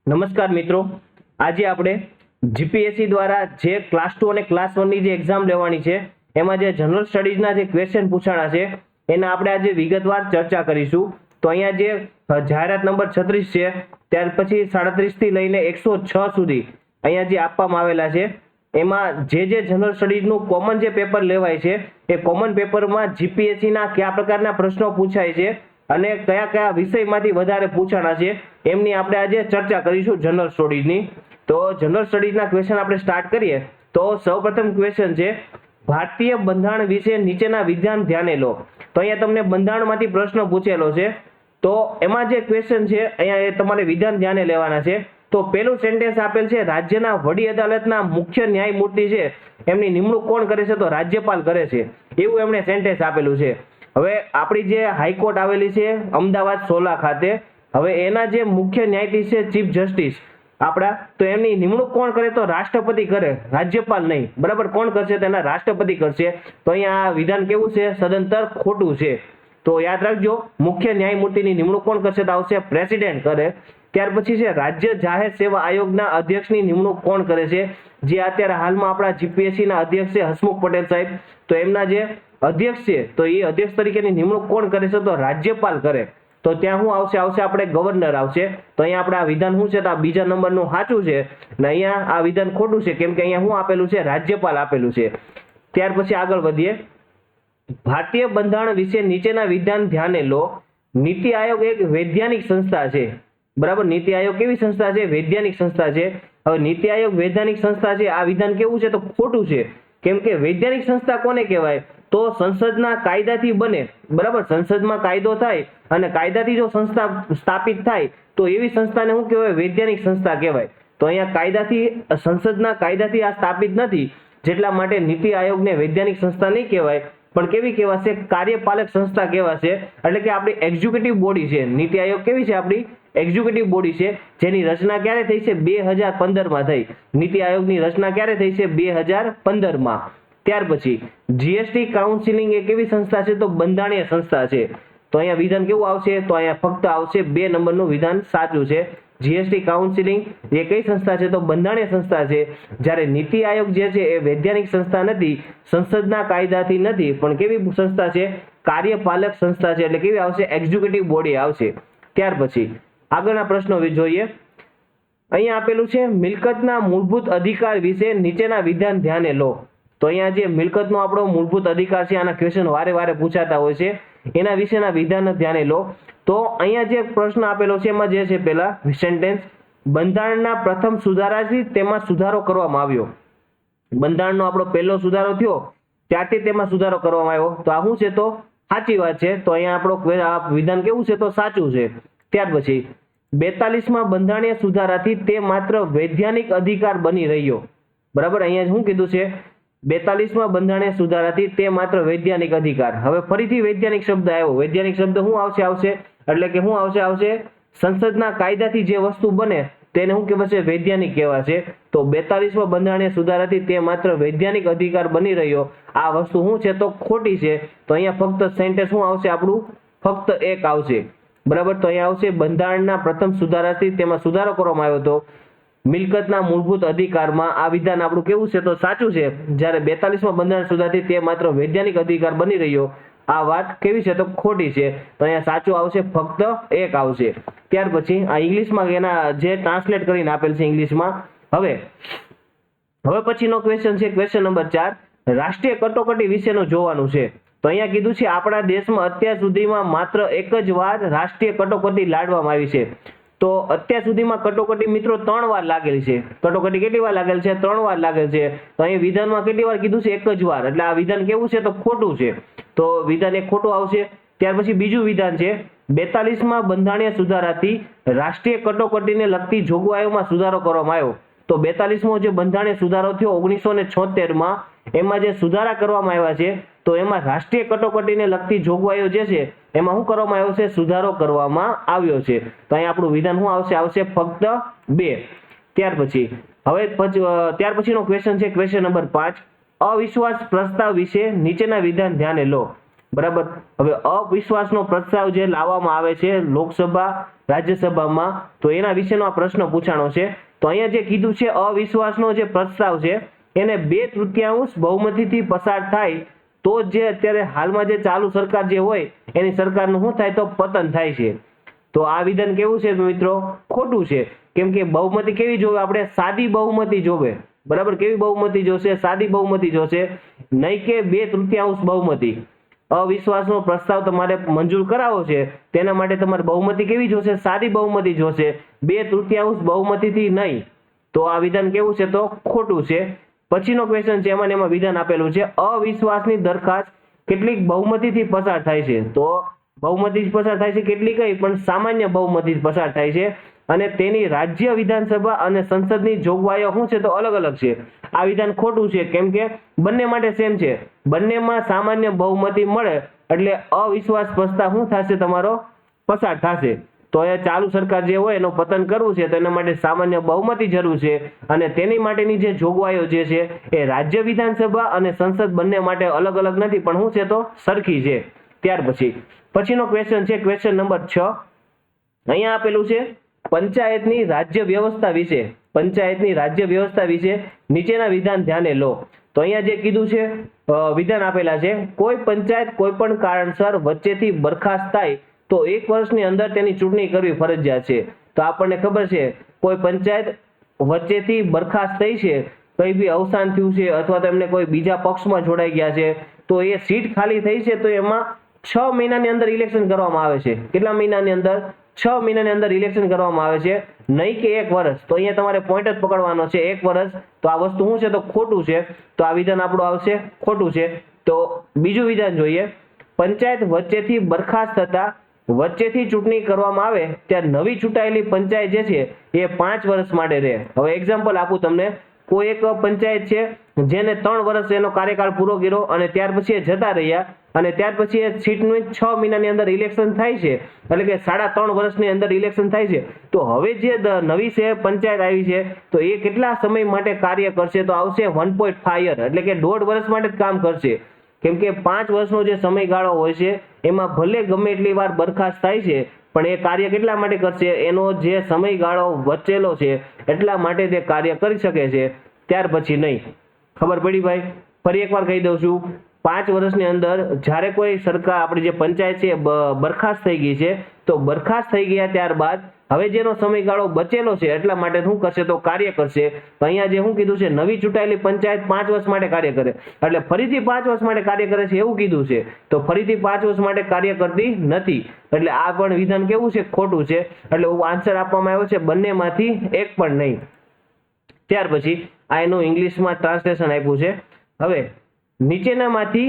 નમસ્કાર મિત્રો, આજે આપણે જીપીએસસી દ્વારા જે ક્લાસ 2 અને ક્લાસ 1 ની જે એક્ઝામ લેવાની છે એમાં જે જનરલ સ્ટડીઝના જે ક્વેશ્ચન પૂછાણા છે એના આપણે આજે વિગતવાર ચર્ચા કરીશું. તો અહીંયા જે જાહેરાત નંબર 36 છે ત્યાર પછી 37 થી લઈને 106 સુધી અહીંયા જે આપવામાં આવેલા છે એમાં જે જનરલ સ્ટડીઝનું કોમન જે પેપર લેવાય છે એ કોમન પેપરમાં જીપીએસસી ના કયા પ્રકારના પ્રશ્નો પૂછાય છે અને કયા કયા વિષયમાંથી વધારે પૂછાણા છે એમની આપણે આજે ચર્ચા કરીશું જનરલ સ્ટડીઝની. તો જનરલ સ્ટડીઝના ક્વેશ્ચન આપણે સ્ટાર્ટ કરીએ તો સૌપ્રથમ ક્વેશ્ચન છે ભારતીય બંધારણ વિશે નીચેના વિધાન ધ્યાને લો. તો અહીંયા તમને બંધારણમાંથી પ્રશ્ન પૂછેલો છે તો એમાં જે ક્વેશ્ચન છે અહીંયા તમારે વિધાન ધ્યાને લેવાના છે. તો પહેલું સેન્ટેન્સ આપેલ છે રાજ્યના વડી અદાલતના મુખ્ય ન્યાયમૂર્તિ છે એમની નિમણૂક કોણ કરે છે? તો રાજ્યપાલ કરે છે, એવું એમણે સેન્ટેન્સ આપેલું છે. હવે આપણી જે હાઈકોર્ટ આવેલી છે અમદાવાદ સોલા ખાતે, હવે એના જે મુખ્ય ન્યાયાધીશ છે ચીફ જસ્ટિસ આપણા, તો એમની નિમણૂક કોણ કરે? તો રાષ્ટ્રપતિ કરે, રાજ્યપાલ નહીં. બરાબર, કોણ કરશે? તેના રાષ્ટ્રપતિ કરશે. તો અહીંયા આ વિધાન કેવું છે? સદંતર ખોટું છે. તો યાદ રાખજો, મુખ્ય ન્યાયમૂર્તિની નિમણૂક કોણ કરશે? તો આવશે પ્રેસિડેન્ટ કરે. ત્યાર પછી છે રાજ્ય જાહેર સેવા આયોગના અધ્યક્ષની નિમણૂક કોણ કરે છે? જે અત્યારે હાલમાં આપણા જીપીએસસી ના અધ્યક્ષ છે હસમુખ પટેલ સાહેબ, તો એમના જે અધ્યક્ષ છે તો એ અધ્યક્ષ તરીકેની નિમણૂક કોણ કરે છે? તો રાજ્યપાલ કરે. તો ત્યાં શું આવશે? આપણે ગવર્નર આવશે. તો અહીંયા આપણે આ વિધાન શું છે? તો આ બીજા નંબરનું સાચું છે ને અહીંયા આ વિધાન ખોટું છે, કેમ કે અહીંયા શું આપેલું છે? રાજ્યપાલ આપેલું છે. ત્યાર પછી આગળ વધીએ. ભારતીય બંધારણ વિશે નીચેના વિધાન ધ્યાને લો. નીતિ આયોગ એક વૈધાનિક સંસ્થા છે. બરાબર, નીતિ આયોગ કેવી સંસ્થા છે? વૈધાનિક સંસ્થા છે. હવે નીતિ આયોગ વૈધાનિક સંસ્થા છે, આ વિધાન કેવું છે? તો ખોટું છે. કેમ કે વૈધાનિક સંસ્થા કોને કહેવાય? તો સંસદના કાયદાથી બને. બરાબર, સંસદમાં કાયદો થાય અને કાયદાથી જો સંસ્થા સ્થાપિત થાય તો એવી સંસ્થાને શું કહેવાય? વૈધાનિક સંસ્થા કહેવાય. તો અહીંયા કાયદાથી, સંસદના કાયદાથી આ સ્થાપિત નથી, જેટલા માટે નીતિ આયોગને વૈધાનિક સંસ્થા નહીં કહેવાય, પણ કેવી કહેવાશે? કાર્યપાલક સંસ્થા કહેવાશે. એટલે કે આપણી એક્ઝિક્યુટિવ બોડી છે. નીતિ આયોગ કેવી છે? આપણી એક્ઝિક્યુટિવ બોડી છે, જેની રચના ક્યારે થઈ છે? 2015માં થઈ. નીતિ આયોગની રચના ક્યારે થઈ છે? 2015માં. ત્યાર પછી જીએસટી કાઉન્સિલિંગ એ કેવી સંસ્થા છે? તો બંધારણીય સંસ્થા છે. તો અહીંયા વિધાન કેવું આવશે? તો અહીંયા ફક્ત આવશે 2 નંબરનું વિધાન સાચું છે. જીએસટી કાઉન્સિલિંગ એ કઈ સંસ્થા છે? તો બંધારણીય સંસ્થા છે. જ્યારે નીતિ આયોગ જે છે એ વૈધાનિક સંસ્થા નથી, સંસદના કાયદાથી નથી, પણ કેવી સંસ્થા છે? કાર્યપાલક સંસ્થા છે. એટલે કેવી આવશે? એક્ઝિક્યુટિવ બોડી આવશે. ત્યાર પછી આગળના પ્રશ્નો જોઈએ. અહીંયા આપેલું છે મિલકતના મૂળભૂત અધિકાર વિશે નીચેના વિધાન ધ્યાને લો. તો અહીંયા જે મિલકતનો આપણો મૂળભૂત અધિકાર છે, આના ક્વેશ્ચન વારે પૂછાતા હોય છે, એના વિશેના વિધાન ધ્યાને લો. તો અહીંયા જે પ્રશ્ન આપેલો છે એમાં જે છે પહેલા સેન્ટેન્સ, બંધારણના પ્રથમ સુધારાથી તેમાં સુધારો કરવામાં આવ્યો. બંધારણનો આપણો પહેલો સુધારો થયો ત્યારથી તેમાં સુધારો કરવામાં આવ્યો. તો આ શું છે? તો સાચી વાત છે. તો અહીંયા આપણો વિધાન કેવું છે? તો સાચું છે. ત્યાર પછી 42માં બંધારણીય સુધારાથી તે માત્ર વૈધાનિક અધિકાર બની રહ્યો. બરાબર, અહીંયા શું કીધું છે? 42માં બંધારણીય સુધારાથી તે માત્ર વૈધાનિક અધિકાર. હવે ફરીથી વૈધાનિક શબ્દ આવ્યો. વૈધાનિક શબ્દ શું આવશે? એટલે કે શું આવશે? સંસદના કાયદાથી જે વસ્તુ બને તેને શું કહેવાશે? વૈધાનિક કહેવાશે. તો 42માં બંધારણીય સુધારાથી તે માત્ર વૈધાનિક અધિકાર બની રહ્યો, આ વસ્તુ શું છે? તો ખોટી છે. તો અહીંયા ફક્ત સેન્ટેન્સ શું આવશે? આપણું ફક્ત એક આવશે. બરાબર, તો અહીંયા આવશે બંધારણના પ્રથમ સુધારાથી તેમાં સુધારો કરવામાં આવ્યો હતો મિલકતના મૂળભૂત અધિકારમાં. આ વિધાન આપણું કેવું છે? તો સાચું છે. જ્યારે 42માં બંધારણ સુધારાથી તે માત્ર વૈધાનિક અધિકાર બની રહ્યો, આ વાત કેવી છે? તો ખોટી છે. તો અહીંયા સાચું આવશે, ફક્ત એક આવશે. ત્યાર પછી આ ઇંગ્લિશમાં એના જે ટ્રાન્સલેટ કરીને આપેલ છે ઇંગ્લિશમાં. હવે પછીનો ક્વેશ્ચન છે ક્વેશ્ચન નંબર 4, રાષ્ટ્રીય કટોકટી વિશેનું જોવાનું છે. તો અહીંયા કીધું છે આપણા દેશમાં અત્યાર સુધીમાં માત્ર એક જ વાર રાષ્ટ્રીય કટોકટી લાદવામાં આવી છે. તો અત્યાર સુધીમાં કટોકટી મિત્રો 3 વાર લાગેલી છે. કટોકટી કેટલી વાર લાગેલ છે? 3 વાર લાગેલ છે. તો અહીં વિધાનમાં કેટલી વાર કીધું છે? એક જ વાર. એટલે આ વિધાન કેવું છે? તો ખોટું છે. તો વિધાન એક ખોટું આવશે. ત્યાર પછી બીજું વિધાન છે 42માં બંધારણીય સુધારાથી રાષ્ટ્રીય કટોકટીને લગતી જોગવાઈઓમાં સુધારો કરવામાં આવ્યો. તો 42મો જે બંધારણીય સુધારો થયો 1976માં, એમાં જે સુધારા કરવામાં આવ્યા છે તો એમાં રાષ્ટ્રીય કટોકટીને લગતી જોગવાઈઓ જે છે એમાં શું કરવામાં આવ્યો છે? સુધારો કરવામાં આવ્યો છે. તો અહીં આપણું વિધાન શું આવશે? ફક્ત 2. ત્યાર પછીનો ક્વેશ્ચન છે ક્વેશ્ચન નંબર 5, અવિશ્વાસ પ્રસ્તાવ વિશે નીચેના વિધાન ધ્યાને લો. બરાબર. હવે અવિશ્વાસનો પ્રસ્તાવ જે લાવવામાં આવે છે લોકસભા રાજ્યસભામાં, તો એના વિશેનો આ પ્રશ્ન પૂછાણો છે. તો અહીંયા જે કીધું છે અવિશ્વાસનો જે પ્રસ્તાવ છે એને 2/3 બહુમતીથી પસાર થાય તો જે અત્યારે હાલમાં જે ચાલુ સરકાર જે હોય એની સરકારનું શું થાય તો પતન થાય છે. તો આ વિધાન કેવું છે મિત્રો? ખોટું છે. કેમ કે બહુમતી કેવી જોવે આપણે? સાદી બહુમતી જોવે. બરાબર. કેવી બહુમતી જોશે? સાદી બહુમતી જોશે, નહીં કે 2/3 બહુમતી. અવિશ્વાસનો પ્રસ્તાવ તમારે મંજૂર કરાવો છે તેના માટે તમારે બહુમતી કેવી જોશે? સાદી બહુમતી જોશે, 2/3 બહુમતીથી નહીં. તો આ વિધાન કેવું છે તો ખોટું છે. પછીનો ક્વેશ્ચન છે એમાં વિધાન આપેલું છે અવિશ્વાસની દરખાસ્ત કેટલીક બહુમતીથી પસાર થાય છે. તો બહુમતી પસાર થાય છે કેટલી કઈ? પણ સામાન્ય બહુમતી પસાર થાય છે અને તેની રાજ્ય વિધાનસભા અને સંસદની જોગવાઈઓ શું છે તો અલગ અલગ છે. આ વિધાન ખોટું છે. કેમ કે બંને માટે સેમ છે. બંનેમાં સામાન્ય બહુમતી મળે એટલે અવિશ્વાસ પ્રસ્તાવ શું થશે? તમારો પસાર થશે. તો એ ચાલુ સરકાર જે હોય એનું પતન કરવું છે તો એના માટે સામાન્ય બહુમતી જરૂર છે અને તેની માટેની જે જોગવાઈઓ જે છે એ રાજ્ય વિધાનસભા અને સંસદ બંને માટે અલગ અલગ નથી પણ શું છે તો સરખી છે. ત્યાર પછીનો ક્વેશ્ચન છે ક્વેશ્ચન નંબર 6. અહીંયા આપેલું છે પંચાયતની રાજ્ય વ્યવસ્થા વિશે. પંચાયતની રાજ્ય વ્યવસ્થા વિશે નીચેના વિધાન ધ્યાને લો. તો અહીંયા જે કીધું છે વિધાન આપેલા છે કોઈ પંચાયત કોઈ પણ કારણસર વચ્ચેથી બરખાસ્ત થાય તો 1 વર્ષની અંદર તેની ચૂંટણી કરવી ફરજિયાત છે. તો આપણને ખબર છે કોઈ પંચાયત વચ્ચેથી બરખાસ્ત થઈ છે, કઈ બી અવસાન થયું છે અથવા તો એમને કોઈ બીજા પક્ષમાં જોડાઈ ગયા છે તો એ સીટ ખાલી થઈ છે તો એમાં 6 મહિનાની અંદર ઇલેક્શન કરવામાં આવે છે. કેટલા મહિનાની અંદર? 6 મહિનાની અંદર ઇલેક્શન કરવામાં આવે છે, નહીં કે 1 વર્ષ. તો અહીંયા તમારે પોઈન્ટ જ પકડવાનો છે 1 વર્ષ. તો આ વસ્તુ શું છે તો ખોટું છે. તો આ વિધાન આપણું આવશે ખોટું છે. તો બીજું વિધાન જોઈએ. પંચાયત વચ્ચેથી બરખાસ્ત થતા વચ્ચેથી ચૂંટણી કરવામાં આવે ત્યારે નવી ચૂંટાયેલી પંચાયત જે છે એ 5 વર્ષ માટે રહે. હવે એક્ઝામ્પલ આપું તમને. કોઈ એક પંચાયત છે જેને 3 વર્ષ એનો કાર્યકાળ પૂરો કર્યો અને ત્યાર પછી એ જતા રહ્યા અને ત્યાર પછી એ સીટનું 6 મહિનાની અંદર ઇલેક્શન થાય છે, એટલે કે 3.5 વર્ષની અંદર ઇલેક્શન થાય છે. તો હવે જે નવી છે પંચાયત આવી છે તો એ કેટલા સમય માટે કાર્ય કરશે? તો આવશે 1.5 યર, એટલે કે 1.5 વર્ષ માટે જ કામ કરશે. કેમ કે 5 વર્ષનો જે સમયગાળો હોય છે એમાં ભલે ગમે એટલી વાર બરખાસ્ત થાય છે પણ એ કાર્ય કેટલા માટે કરશે? એનો જે સમયગાળો વચ્ચેલો છે એટલા માટે તે કાર્ય કરી શકે છે, ત્યાર પછી નહીં. ખબર પડી ભાઈ? ફરી એકવાર કહી દઉં છું. 5 વર્ષની અંદર જ્યારે કોઈ સરકાર આપણી જે પંચાયત છે બરખાસ્ત થઈ ગઈ છે તો બરખાસ્ત થઈ ગયા ત્યારબાદ હવે જેનો સમયગાળો બચેલો છે એટલા માટે શું કરશે તો કાર્ય કરશે. તો અહીંયા જે શું કીધું છે નવી ચૂંટાયેલી પંચાયત 5 વર્ષ માટે કાર્ય કરે, એટલે ફરીથી 5 વર્ષ માટે કાર્ય કરે છે એવું કીધું છે. તો ફરીથી 5 વર્ષ માટે કાર્ય કરતી નથી. એટલે આ પણ વિધાન કેવું છે? ખોટું છે. એટલે આન્સર આપવામાં આવ્યો છે બંનેમાંથી એક પણ નહીં. ત્યાર પછી આ એનું ઇંગ્લિશમાં ટ્રાન્સલેશન આપ્યું છે. હવે નીચેનામાંથી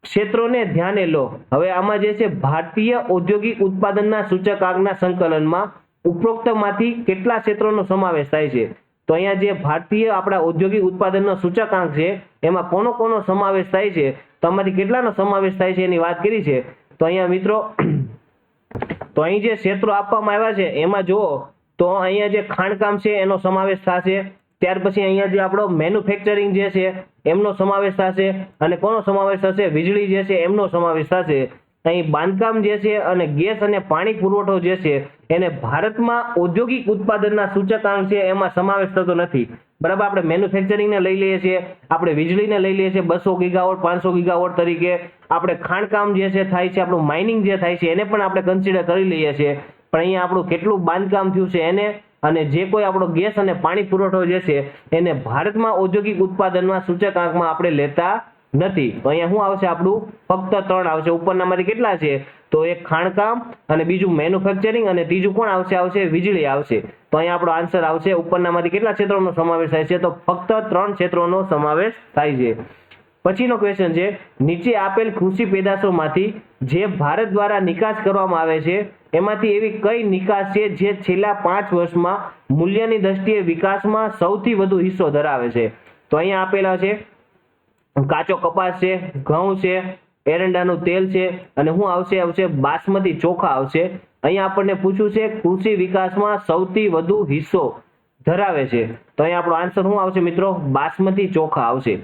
ક્ષેત્રોને ધ્યાને લો. હવે આમાં જે છે ભારતીય ઔદ્યોગિક ઉત્પાદનના સૂચકાંકના સંકલનમાં ઉપરોક્તમાંથી કેટલા ક્ષેત્રોનો સમાવેશ થાય છે? તો અહીંયા જે ભારતીય આપણા ઔદ્યોગિક ઉત્પાદનનો સૂચકાંક છે એમાં કોનો સમાવેશ થાય છે, તો આમાંથી કેટલાનો સમાવેશ થાય છે એની વાત કરી છે. તો અહીંયા મિત્રો તો અહીં જે ક્ષેત્રો આપવામાં આવ્યા છે એમાં જુઓ તો અહીંયા જે ખાણકામ છે એનો સમાવેશ થશે. ત્યાર પછી અહીંયા જે આપણો મેન્યુફેક્ચરિંગ જે છે એમનો સમાવેશ થશે અને કોનો સમાવેશ થશે? વીજળી જે છે એમનો સમાવેશ થશે. અહીં બાંધકામ જે છે અને ગેસ અને પાણી પુરવઠો જે છે એને ભારતમાં ઔદ્યોગિક ઉત્પાદનના સૂચકાંક છે એમાં સમાવેશ થતો નથી. બરાબર. આપણે મેન્યુફેક્ચરિંગને લઈ લઈએ છીએ, આપણે વીજળીને લઈ લઈએ છીએ 200 ગીગાવોટ 500 ગીગાવોટ તરીકે, આપણે ખાણકામ જે છે થાય છે, આપણું માઇનિંગ જે થાય છે એને પણ આપણે કન્સિડર કરી લઈએ છીએ. પણ અહીંયા આપણું કેટલું બાંધકામ થયું છે એને અને જે કોઈ આપણો ગેસ અને પાણી પુરવઠો જે છે એને ભારતમાં ઔદ્યોગિક ઉત્પાદનમાં સૂચકાંકમાં આપણે લેતા નથી. તો અહીંયા શું આવશે? આપણું ફક્ત 3 આવશે. ઉપરનામાંથી કેટલા છે? તો એક ખાણકામ અને બીજું મેન્યુફેક્ચરિંગ અને ત્રીજું કોણ આવશે? વીજળી આવશે. તો અહીંયા આપણો આન્સર આવશે ઉપરનામાંથી કેટલા ક્ષેત્રોનો સમાવેશ થાય છે? તો ફક્ત 3 ક્ષેત્રોનો સમાવેશ થાય છે. પછીનો ક્વેશ્ચન છે નીચે આપેલ કૃષિ પેદાશોમાંથી જે ભારત દ્વારા નિકાસ કરવામાં આવે છે એમાંથી એવી કઈ નિકાસ છે જે છેલ્લા 5 વર્ષમાં મૂલ્યની દ્રષ્ટિએ વિકાસમાં સૌથી વધુ હિસ્સો ધરાવે છે? તો અહીંયા આપેલા છે કાચો કપાસ છે, ઘઉં છે, એરંડાનું તેલ છે અને શું આવશે? બાસમતી ચોખા આવશે. અહીંયા આપણને પૂછ્યું છે કૃષિ વિકાસમાં સૌથી વધુ હિસ્સો ધરાવે છે. તો અહીંયા આપણો આન્સર શું આવશે મિત્રો? બાસમતી ચોખા આવશે.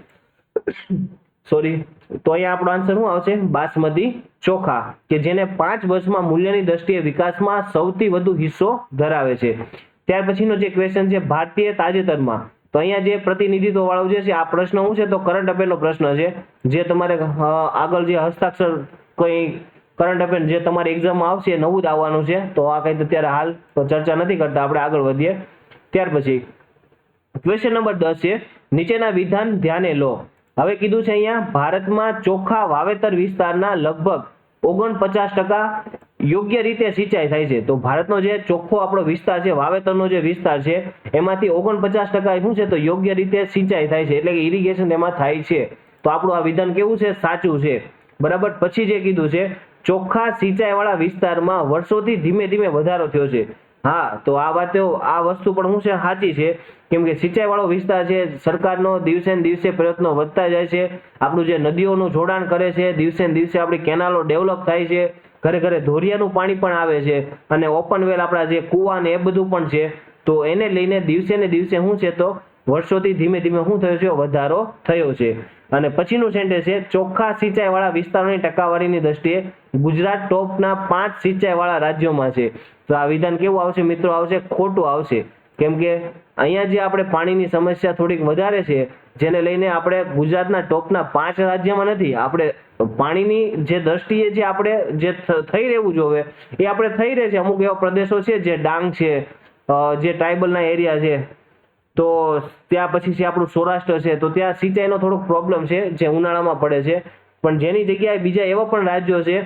સોરી, તો અહીંયા આપણો આન્સર શું આવશે? બાસમતી ચોખા, કે જેને 5 વર્ષમાં મૂલ્યની દ્રષ્ટિએ વિકાસમાં સૌથી વધુ હિસ્સો ધરાવે છે. ત્યાર પછીનો જે ક્વેશ્ચન છે, ભારતીય તાજેતરમાં, તો અહીંયા જે પ્રતિનિધિત્વ વાળો જે છે આ પ્રશ્ન શું છે? તો કરંટ અફેરનો પ્રશ્ન છે, જે તમારે આગળ જે હસ્તાક્ષર કોઈ કરંટ અફેર જે તમારી એક્ઝામમાં આવશે એ નવું જ આવવાનું છે. તો આ કંઈ અત્યારે હાલ તો ચર્ચા નથી કરતા, આપણે આગળ વધીએ. ત્યાર પછી ક્વેશ્ચન નંબર 10 છે, નીચેના વિધાન ધ્યાને લો. હવે કીધું છે અહીંયા ભારતમાં ચોખા વાવેતર વિસ્તારના લગભગ 49% યોગ્ય રીતે સિંચાઈ થાય છે. તો ભારતનો જે ચોખ્ખો આપણો વિસ્તાર છે, વાવેતરનો જે વિસ્તાર છે, એમાંથી 49% શું છે? તો યોગ્ય રીતે સિંચાઈ થાય છે, એટલે કે ઇરિગેશન એમાં થાય છે. તો આપણું આ વિધાન કેવું છે? સાચું છે. બરાબર. પછી જે કીધું છે, ચોખ્ખા સિંચાઈ વાળા વિસ્તારમાં વર્ષોથી ધીમે ધીમે વધારો થયો છે. હા, તો આ વસ્તુ પણ શું છે? સાચી છે. કેમ કે સિંચાઈ વાળો વિસ્તાર છે, સરકારનો દિવસે ને દિવસે પ્રયત્નો વધતા જાય છે. આપણું જે નદીઓનું જોડાણ કરે છે, દિવસે ને દિવસે આપણી કેનાલો ડેવલપ થાય છે, ઘરે ઘરે ધોરિયાનું પાણી પણ આવે છે, અને ઓપન વેલ આપણા જે કુવા ને એ બધું પણ છે. તો એને લઈને દિવસે ને દિવસે શું છે? તો વર્ષોથી ધીમે ધીમે શું થયો છે? વધારો થયો છે. અને પછીનું સેન્ટેન્સ છે, ચોખ્ખા સિંચાઈ વાળા વિસ્તારોની ટકાવારીની દ્રષ્ટિએ ગુજરાત ટોપના 5 સિંચાઈ વાળા રાજ્યોમાં છે. તો આ વિધાન કેવું આવશે મિત્રો? આવશે ખોટું આવશે. કેમ કે અહીંયા જે આપણે પાણીની સમસ્યા થોડીક વધારે છે, જેને લઈને આપણે ગુજરાતના ટોપના 5 રાજ્યમાં નથી. આપણે પાણીની જે દ્રષ્ટિએ જે આપણે જે થઈ રહેવું જોઈએ એ આપણે થઈ રહે છે. અમુક એવા પ્રદેશો છે જે ડાંગ છે, જે ટ્રાઇબલના એરિયા છે, તો ત્યાં પછી છે આપણું સૌરાષ્ટ્ર છે, તો ત્યાં સિંચાઈનો થોડોક પ્રોબ્લેમ છે, જે ઉનાળામાં પડે છે. પણ જેની જગ્યાએ બીજા એવા પણ રાજ્યો છે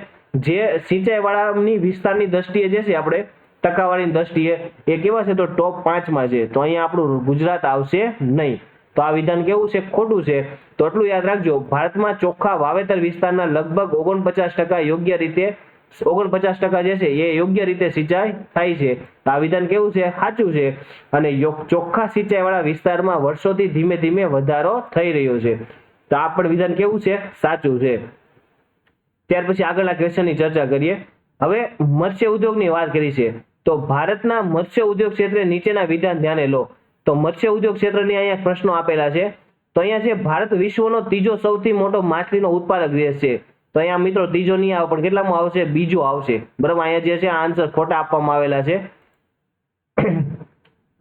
જે સિંચાઈ વાળાની વિસ્તારની દ્રષ્ટિએ જે છે આપણે ટકાવારીની દ્રષ્ટિએ એ કેવા છે? તો ટોપ 5માં છે. તો અહીંયા આપણું ગુજરાત આવશે નહીં. તો આ વિધાન કેવું છે? ખોટું છે. તો એટલું યાદ રાખજો, ભારતમાં ચોખ્ખા વાવેતર વિસ્તારના લગભગ 49% યોગ્ય રીતે 49% જે છે એ યોગ્ય રીતે સિંચાઈ થાય છે. તો આ વિધાન કેવું છે? સાચું છે. અને ચોખ્ખા સિંચાઈ વાળા વિસ્તારમાં વર્ષોથી ધીમે ધીમે વધારો થઈ રહ્યો છે. તો આ પણ વિધાન કેવું છે? સાચું છે. ત્યાર પછી આગળના ક્વેશ્ચનની ચર્ચા કરીએ. હવે મત્સ્ય ઉદ્યોગની વાત કરી છે, તો ભારતના મત્સ્ય ઉદ્યોગ ક્ષેત્રે નીચેના વિધાન ધ્યાને લો. તો મત્સ્ય ઉદ્યોગ ક્ષેત્રની અહીંયા પ્રશ્નો આપેલા છે. તો અહીંયા છે, ભારત વિશ્વનો ત્રીજો સૌથી મોટો માછલીનો ઉત્પાદક દેશ છે. તો અહીંયા મિત્રો ત્રીજો નહીં આવે, પણ કેટલામાં આવશે? બીજો આવશે. બરાબર. અહીંયા જે છે આન્સર ખોટા આપવામાં આવેલા છે.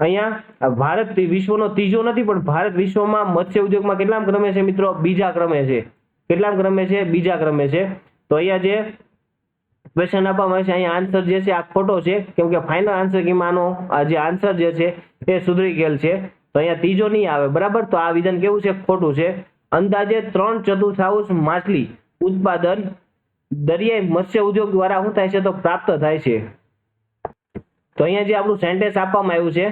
અહીંયા ભારત વિશ્વનો ત્રીજો નથી, પણ ભારત વિશ્વમાં મત્સ્ય ઉદ્યોગમાં કેટલામ ક્રમે છે મિત્રો? બીજા ક્રમે છે. કેટલામ ક્રમે છે? બીજા ક્રમે છે. તો અહીંયા જે ક્વેશ્ચન આપવામાં આવે છે, અહીંયા આન્સર જે છે આ ખોટો છે, કેમ કે ફાઇનલ આન્સર કિંમાનો જે આન્સર જે છે એ સુધરી ગયેલ છે. તો અહીંયા ત્રીજો નહીં આવે. બરાબર. તો આ વિધાન કેવું છે? ખોટું છે. અંદાજે 3/4 માછલી ઉત્પાદન દરિયાઈ મત્સ્ય ઉદ્યોગ દ્વારા શું થાય છે? તો પ્રાપ્ત થાય છે. તો અહીંયા જે આપણું સેન્ટેન્સ આપવામાં આવ્યું છે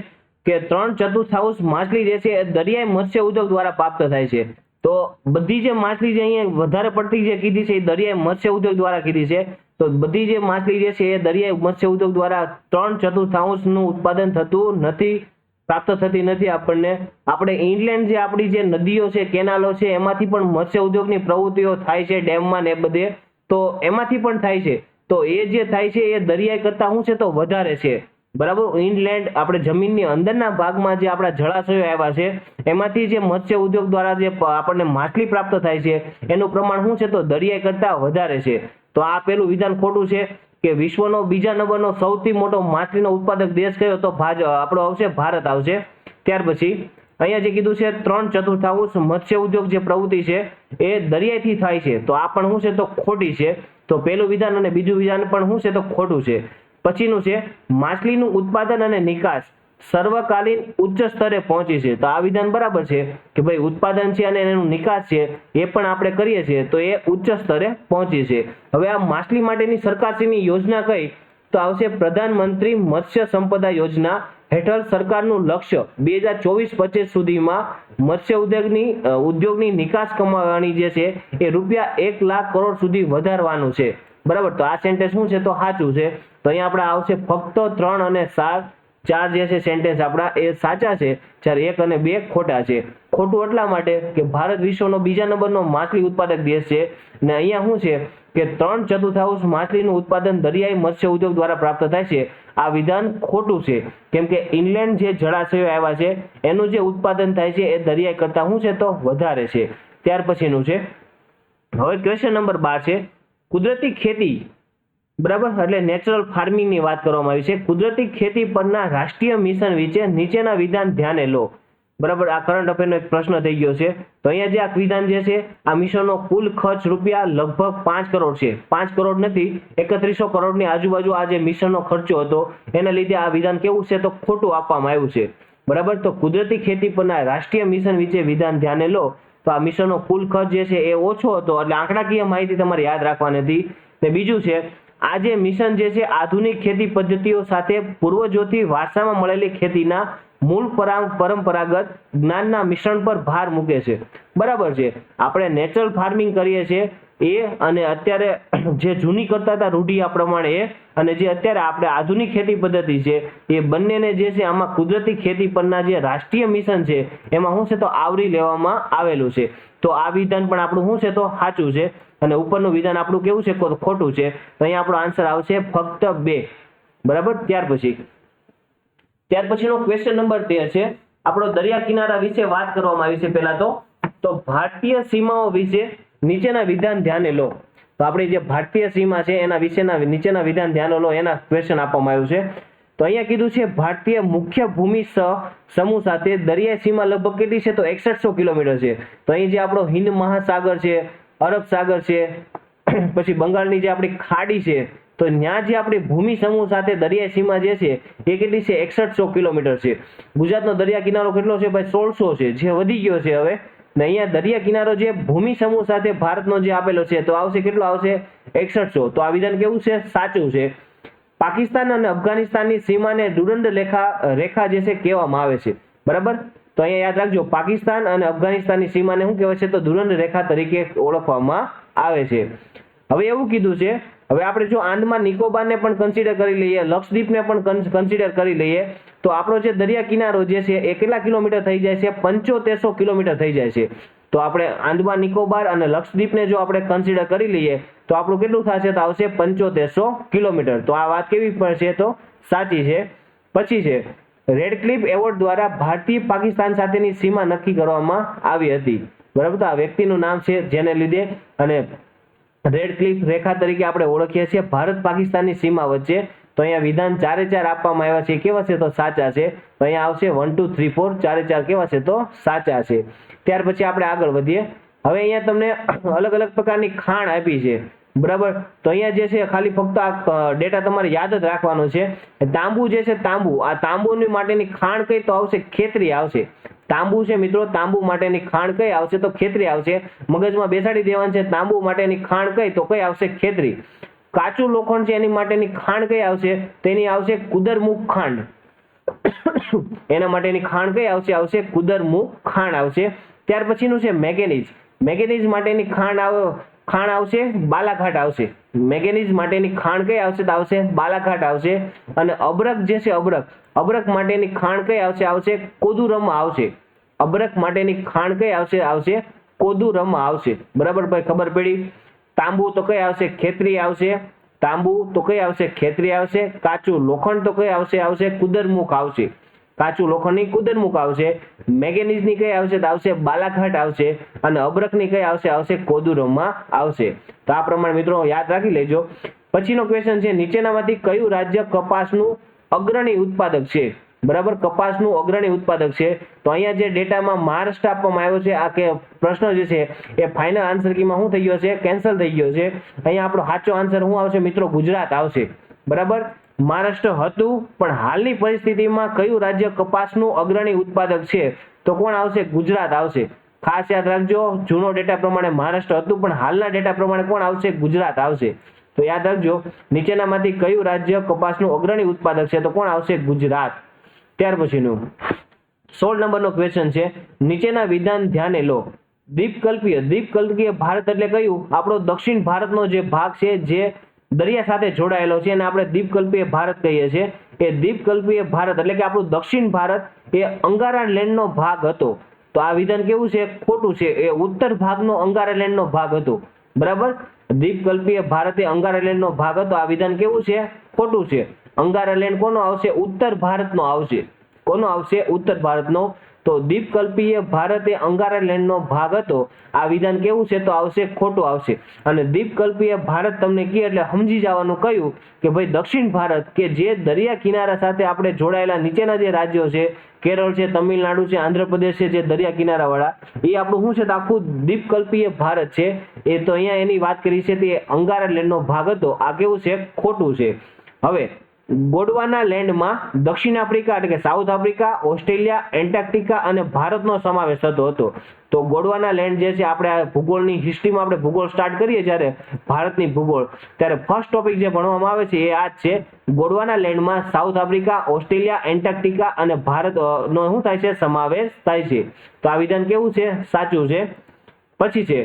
કે 3/4 માછલી જે છે એ દરિયાઈ મત્સ્ય ઉદ્યોગ દ્વારા પ્રાપ્ત થાય છે. તો બધી જે માછલી જે અહીંયા વધારે પડતી જે કીધી છે એ દરિયાઈ મત્સ્ય ઉદ્યોગ દ્વારા કીધી છે. તો બધી જે માછલી જે છે એ દરિયાઈ મત્સ્ય ઉદ્યોગ દ્વારા 3/4 નું ઉત્પાદન થતું નથી, પ્રાપ્ત થતી નથી આપણને. આપણે ઇનલેન્ડ જે આપણી જે નદીઓ છે, કેનાલો છે, એમાંથી પણ મત્સ્ય ઉદ્યોગની પ્રવૃત્તિઓ થાય છે, ડેમમાં ને બધે, તો એમાંથી પણ થાય છે. તો એ જે થાય છે એ દરિયાઈ કરતા શું છે? તો વધારે છે. બરાબર. ઇનલેન્ડ આપણે જમીનની અંદરના ભાગમાં જે આપણા જળાશયો આવ્યા છે એમાંથી જે મત્સ્ય ઉદ્યોગ દ્વારા જે આપણને માછલી પ્રાપ્ત થાય છે એનું પ્રમાણ શું છે? તો દરિયાઈ કરતા વધારે છે. તો આ પેલું વિધાન ખોટું છે કે વિશ્વનો બીજા નંબરનો સૌથી મોટો માછલીનો ઉત્પાદક દેશ કયો? તો આપણો આવશે ભારત આવશે. ત્યાર પછી અહીંયા જે કીધું છે 3/4 મત્સ્ય ઉદ્યોગ જે પ્રવૃત્તિ છે એ દરિયાઈથી થાય છે. તો આ પણ શું છે? તો ખોટી છે. તો પેલું વિધાન અને બીજું વિધાન પણ શું છે? તો ખોટું છે. પછીનું છે, માછલીનું ઉત્પાદન અને નિકાસ સર્વકાલીન ઉચ્ચ સ્તરે પહોંચી છે. તો આ વિધાન બરાબર છે કે ભાઈ ઉત્પાદન છે અને એનું નિકાસ છે એ પણ આપણે કરીએ છીએ, તો એ ઉચ્ચ સ્તરે પહોંચી છે. હવે આ માછલી માટેની સરકારશ્રીની યોજના કઈ? તો આવશે પ્રધાનમંત્રી મત્સ્ય સંપદા યોજના હેઠળ સરકારનું લક્ષ્ય 2024-25 સુધીમાં મત્સ્ય ઉદ્યોગની નિકાસ કમાવાની જે છે એ ₹1 લાખ કરોડ સુધી વધારવાનું છે. બરાબર. તો આ સેન્ટેન્સ શું છે? તો સાચું છે. તો અહીંયા આપણે આવશે ફક્ત 3 અને 4 જે છે સેન્ટેન્સ આપણા એ સાચા છે, જ્યારે 1 અને 2 ખોટા છે. ખોટું એટલા માટે કે ભારત વિશ્વનો બીજા નંબરનો માછલી ઉત્પાદક દેશ છે, ને અહીંયા શું છે કે 3/4 માછલીનું ઉત્પાદન દરિયાઈ મત્સ્ય ઉદ્યોગ દ્વારા પ્રાપ્ત થાય છે. આ વિધાન ખોટું છે, કેમ કે ઇનલેન્ડ જે જળાશયો આવ્યા છે એનું જે ઉત્પાદન થાય છે એ દરિયાઈ કરતા શું છે? તો વધારે છે. ત્યાર પછીનું છે, હવે ક્વેશ્ચન નંબર 12 છે કુદરતી ખેતી, બરાબર, એટલે નેચરલ ફાર્મિંગ ની વાત કરવામાં આવી છે. કુદરતી ખેતી પરના રાષ્ટ્રીય મિશન વિશે નીચેના વિધાન ધ્યાને લો. બરાબર, આ કરંટ અફેરનો એક પ્રશ્ન થઈ ગયો છે. તો અહીંયા જે આ વિધાન જે છે, આ મિશનનો કુલ ખર્ચ રૂપિયા લગભગ 5 કરોડ છે. 5 કરોડ નથી, 3100 કરોડની આજુબાજુ આ જે મિશનનો ખર્ચો હતો, એના લીધે આ વિધાન કેવું છે તો ખોટું આપવામાં આવ્યું છે. બરાબર, તો કુદરતી ખેતી પરના રાષ્ટ્રીય મિશન વિશે વિધાન ધ્યાને લો. તો આ મિશનનો કુલ ખર્ચ જે છે એ ઓછો હતો, એટલે આંકડાકીય માહિતી તમારે યાદ રાખવાની હતી. ને બીજું છે, આ જે મિશન જે છે આધુનિક ખેતી પદ્ધતિઓ સાથે પૂર્વજોથી વારસામાં મળેલી ખેતીના મૂળ પરંપરાગત જ્ઞાનના મિશ્રણ પર ભાર મૂકે છે. બરાબર છે, આપણે નેચરલ ફાર્મિંગ કરીએ છીએ એ, અને અત્યારે જે જૂની કરતા હતા રૂઢિ આ પ્રમાણે એ, અને જે અત્યારે આપણે આધુનિક ખેતી પદ્ધતિ છે એ બંનેને જે છે આમાં કુદરતી ખેતી પરના જે રાષ્ટ્રીય મિશન છે એમાં શું છે તો આવરી લેવામાં આવેલું છે. તો આ વિધાન પણ આપણું શું છે તો સાચું છે, અને ઉપરનું વિધાન આપણું કેવું છે ખોટું છે. તો અહીંયા આપણો આન્સર આવશે ફક્ત 2. બરાબર, ત્યાર પછીનો ક્વેશ્ચન નંબર 13 છે આપણો દરિયા કિનારા વિશે વાત કરવામાં આવી છે. પહેલા તો ભારતીય સીમાઓ વિશે નીચેના વિધાન ધ્યાને લો. તો આપણી જે ભારતીય સીમા છે એના વિશેના નીચેના વિધાન ધ્યાને લો, એના ક્વેશ્ચન આપવામાં આવ્યું છે. તો અહીંયા કીધું છે ભારતીય મુખ્ય ભૂમિ સમૂહ સાથે દરિયાઈ સીમા લગભગ કેટલી છે તો 6100 કિલોમીટર છે. તો અહીં જે આપણો હિન્દ મહાસાગર છે, અરબ સાગર છે, પછી બંગાળની જે આપણી ખાડી છે, તો ત્યાં જે આપણી ભૂમિ સમૂહ સાથે દરિયાઈ સીમા જે છે એ કેટલી છે 6100 કિલોમીટર છે. ગુજરાતનો દરિયા કિનારો કેટલો છે ભાઈ 1600 છે, જે વધી ગયો છે હવે. ને અહીંયા દરિયા કિનારો જે ભૂમિ સમૂહ સાથે ભારતનો જે આપેલો છે તો આવશે કેટલો આવશે 6100. તો આ વિધાન કેવું છે સાચું છે. પાકિસ્તાન અને અફઘાનિસ્તાનની સીમાને ડુરંડ રેખા જે છે કહેવામાં આવે છે. બરાબર, તો અહીંયા યાદ રાખજો, પાકિસ્તાન અને અફઘાનિસ્તાનની સીમાને શું કહેવાય છે તો ડુરંડ રેખા તરીકે ઓળખવામાં આવે છે. હવે એવું કીધું છે, હવે આપણે જો આંદામાન નિકોબારને પણ કન્સિડર કરી લઈએ, લક્ષદ્વીપને પણ કન્સિડર કરી લઈએ, તો આપણો જે દરિયા કિનારો જે છે એ કેટલા કિલોમીટર થઈ જાય છે 7500 કિલોમીટર થઈ જાય છે. તો આપણે આંદામાન નિકોબાર અને લક્ષદ્વીપને જો આપણે કન્સિડર કરી લઈએ તો આપણું કેટલું થશે તો આવશે 7500 કિલોમીટર. તો આ વાત કેવી પડશે તો સાચી છે. પછી છે રેડક્લિફ એવોર્ડ દ્વારા ભારતીય પાકિસ્તાન સાથેની સીમા નક્કી કરવામાં આવી હતી. બરાબર, તો આ વ્યક્તિનું નામ છે જેને લીધે અને રેડક્લિફ રેખા તરીકે આપણે ઓળખીએ છીએ ભારત પાકિસ્તાનની સીમા વચ્ચે. તો અહીંયા વિધાન 4 આપવામાં આવ્યા છે, કેવા છે તો સાચા છે. તો અહીંયા આવશે 1 2 3 4 4 કેવા છે તો સાચા છે. ત્યાર પછી આપણે આગળ વધીએ. હવે અહીંયા તમને અલગ અલગ પ્રકારની ખાણ આપી છે. બરાબર, તો અહીંયા જે છે ખાલી ફક્ત આ ડેટા તમારે યાદ જ રાખવાનો છે. તાંબુ જે છે તાંબુ, આ તાંબુની માટેની ખાણ કઈ તો આવશે ખેતરી આવશે. તાંબુ છે મિત્રો, તાંબુ માટેની ખાણ કઈ આવશે તો ખેતરી આવશે. મગજમાં બેસાડી દેવાનું છે, તાંબુ માટેની ખાણ કઈ તો કઈ આવશે ખેતરી. કાચું લોખંડ છે એની માટેની ખાણ કઈ આવશે તેની આવશે કુદરમુખ ખાંડ. એના માટેની ખાણ કઈ આવશે કુદરમુખ ખાંડ આવશે. ત્યાર પછીનું છે મેંગેનીઝ. મેંગેનીઝ માટેની ખાણ આવશે બાલાઘાટ આવશે. મેંગેનીઝ માટેની ખાણ કઈ આવશે તો આવશે બાલાઘાટ આવશે. અને અબરખ જે છે અબરખ માટેની ખાણ કઈ આવશે કોદુરમા આવશે. અબરખ માટેની ખાણ કઈ આવશે કોદુરમા આવશે. બરાબર ભાઈ, ખબર પડી. તાંબુ તો કઈ આવશે ખેતરી આવશે. તાંબુ તો કઈ આવશે ખેતરી આવશે. કાચું લોખંડ તો કઈ આવશે કુદરમુખ આવશે. કાચું લોખંડની કુદરમુખ આવશે. મેંગેનીઝની કઈ આવશે તો આવશે બાલાઘાટ આવશે. અને અબરખની કઈ આવશે કોદુરમા આવશે. તો આ પ્રમાણે મિત્રો યાદ રાખી લેજો. પછીનો ક્વેશ્ચન છે નીચેનામાંથી કયું રાજ્ય કપાસનું અગ્રણી ઉત્પાદક છે. બરાબર, કપાસનું અગ્રણી ઉત્પાદક છે. તો અહીંયા જે ડેટામાં મહારાષ્ટ્ર આપવામાં આવ્યો છે, આ કે પ્રશ્ન જે છે એ ફાઇનલ આન્સર કીમાં શું થઈ ગયો છે કેન્સલ થઈ ગયો છે. અહીંયા આપણો સાચો આન્સર શું આવશે મિત્રો ગુજરાત આવશે. બરાબર, મહારાષ્ટ્ર હતું પણ હાલની પરિસ્થિતિમાં કયું રાજ્ય કપાસનું અગ્રણી ઉત્પાદક છે તો કોણ આવશે ગુજરાત આવશે. ખાસ યાદ રાખજો, જૂનો ડેટા પ્રમાણે મહારાષ્ટ્ર હતું પણ હાલના ડેટા પ્રમાણે કોણ આવશે ગુજરાત આવશે. તો યાદ રાખજો, નીચેનામાંથી કયું રાજ્ય કપાસનું અગ્રણી ઉત્પાદક છે તો કોણ આવશે ગુજરાત. ત્યાર પછીનું 16 નંબરનો ક્વેશ્ચન છે નીચેના વિધાન ધ્યાને લો. દ્વીપકલ્પીય ભારત એટલે કયું આપણો દક્ષિણ ભારતનો જે ભાગ છે જે દરિયા સાથે જોડાયેલો છે એને આપણે દ્વીપકલ્પીય ભારત કહીએ છીએ. એ દ્વીપકલ્પીય ભારત એટલે કે આપણું દક્ષિણ ભારત એ અંગારા લેન્ડનો ભાગ હતો. તો આ વિધાન કેવું છે ખોટું છે. એ ઉત્તર ભાગનો અંગારા લેન્ડનો ભાગ હતો. બરાબર, દ્વીપકલ્પીય ભારત એ અંગારા લેન્ડનો ભાગ હતો. આ વિધાન કેવું છે ખોટું છે. અંગારા લેન્ડ કોનો આવશે ઉત્તર ભારતનો આવશે. કોનો આવશે ઉત્તર ભારતનો. તો દ્વીપકલ્પીય ભારત એ અંગારા લેન્ડનો ભાગ હતો. આ વિધાન કેવું છે તો આવશે ખોટું આવશે. અને દ્વીપકલ્પીય ભારત તમને કહે એટલે સમજી જવાનું કયું કે ભાઈ દક્ષિણ ભારત કે જે દરિયા કિનારા સાથે આપણે જોડાયેલા નીચેના જે રાજ્યો છે, કેરળ છે, તમિલનાડુ છે, આંધ્રપ્રદેશ છે, જે દરિયા કિનારા વાળા, એ આપણું શું છે તો આખું દ્વીપકલ્પીય ભારત છે. એ તો અહીંયા એની વાત કરી છે તે અંગારા લેન્ડનો ભાગ હતો. આ કેવું છે ખોટું છે. હવે ગોંડવાના લેન્ડમાં દક્ષિણ આફ્રિકા એટલે કે સાઉથ આફ્રિકા, ઓસ્ટ્રેલિયા, એન્ટાર્કટિકા અને ભારતનો સમાવેશ થતો હતો. તો ગોંડવાના લેન્ડ જે છે, આપણે આ ભૂગોળની હિસ્ટ્રીમાં આપણે ભૂગોળ સ્ટાર્ટ કરીએ જ્યારે ભારતની ભૂગોળ, ત્યારે ફર્સ્ટ ટોપિક જે ભણવામાં આવે છે એ આ જ છે. ગોંડવાના લેન્ડમાં સાઉથ આફ્રિકા, ઓસ્ટ્રેલિયા, એન્ટાર્કટિકા અને ભારતનો શું થાય છે સમાવેશ થાય છે. તો આ વિધાન કેવું છે સાચું છે. પછી છે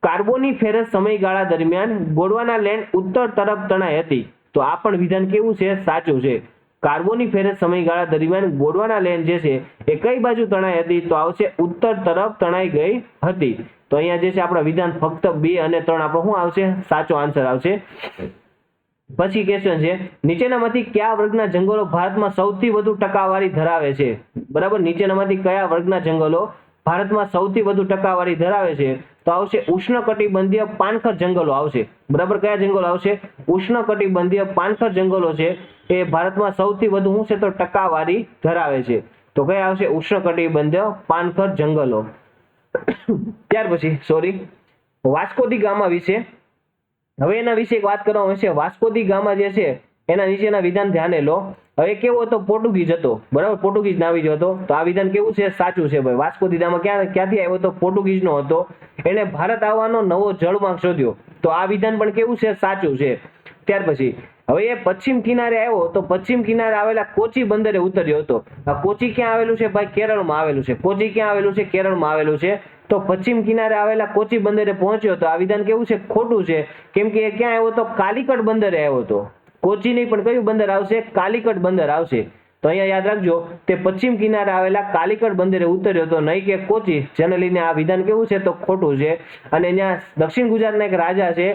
કાર્બોનિફેરસ સમયગાળા દરમિયાન ગોંડવાના લેન્ડ ઉત્તર તરફ તણાઈ હતી. તો આ પણ વિધાન કેવું છે સાચું છે. કાર્બોનિફેરસ સમયગાળા દરમિયાન ગોંડવાના લેન્ડ જે છે એ કઈ બાજુ તણાઈ હતી તો આવશે ઉત્તર તરફ તણાઈ ગઈ હતી. તો અહીંયા જે છે આપણા વિધાન ફક્ત 2 અને 3 આપણો શું આવશે સાચો આન્સર આવશે. પછી ક્વેશ્ચન છે નીચેનામાંથી કયા વર્ગના જંગલો ભારતમાં સૌથી વધુ ટકાવારી ધરાવે છે? બરાબર, નીચેનામાંથી કયા વર્ગના જંગલો ભારતમાં સૌથી વધુ ટકાવારી ધરાવે છે? તો આવશે ઉષ્ણકટિબંધીય પાનખર જંગલો આવશે. બરાબર, કયા જંગલો આવશે? ઉષ્ણકટિબંધીય પાનખર જંગલો છે એ ભારતમાં સૌથી વધુ શું છે તો ટકાવારી ધરાવે છે. તો કયા આવશે? ઉષ્ણકટિબંધીય પાનખર જંગલો. ત્યાર પછી વાસ્કો દી ગામા વિશે, હવે એના વિશે એક વાત કરવામાં આવશે. વાસ્કો દી ગામા જે છે એના નીચેના વિધાન ધ્યાને લો. હવે કેવો હતો? પોર્ટુગીઝ હતો. બરાબર, પોર્ટુગીઝ નાવી હતો. તો આ વિધાન કેવું છે સાચું છે ભાઈ. વાસ્કો દી ગામા ક્યાંથી આવ્યો તો પોર્ટુગીઝ નો હતો. એને ભારત આવવાનો નવો જળમાર્ગ શોધ્યો. તો આ વિધાન પણ કેવું છે સાચું છે. ત્યાર પછી હવે એ પશ્ચિમ કિનારે આવ્યો તો પશ્ચિમ કિનારે આવેલા કોચી બંદરે ઉતર્યો હતો. આ કોચી ક્યાં આવેલું છે ભાઈ? કેરળમાં આવેલું છે. કોચી ક્યાં આવેલું છે? કેરળમાં આવેલું છે. તો પશ્ચિમ કિનારે આવેલા કોચી બંદરે પહોંચ્યો તો આ વિધાન કેવું છે ખોટું છે. કેમ કે એ ક્યાં આવ્યો તો કાલિકટ બંદરે આવ્યો હતો. કોચી નહીં પણ કયું બંદર આવશે? કાલિકટ બંદર આવશે. તો અહીંયા યાદ રાખજો તે પશ્ચિમ કિનારે આવેલા કાલિકટ બંદરે ઉતર્યો હતો, નહીં કે કોચી. જેને લઈને આ વિધાન કેવું છે તો ખોટું છે. અને અહીંયા દક્ષિણ ગુજરાતના એક રાજા છે,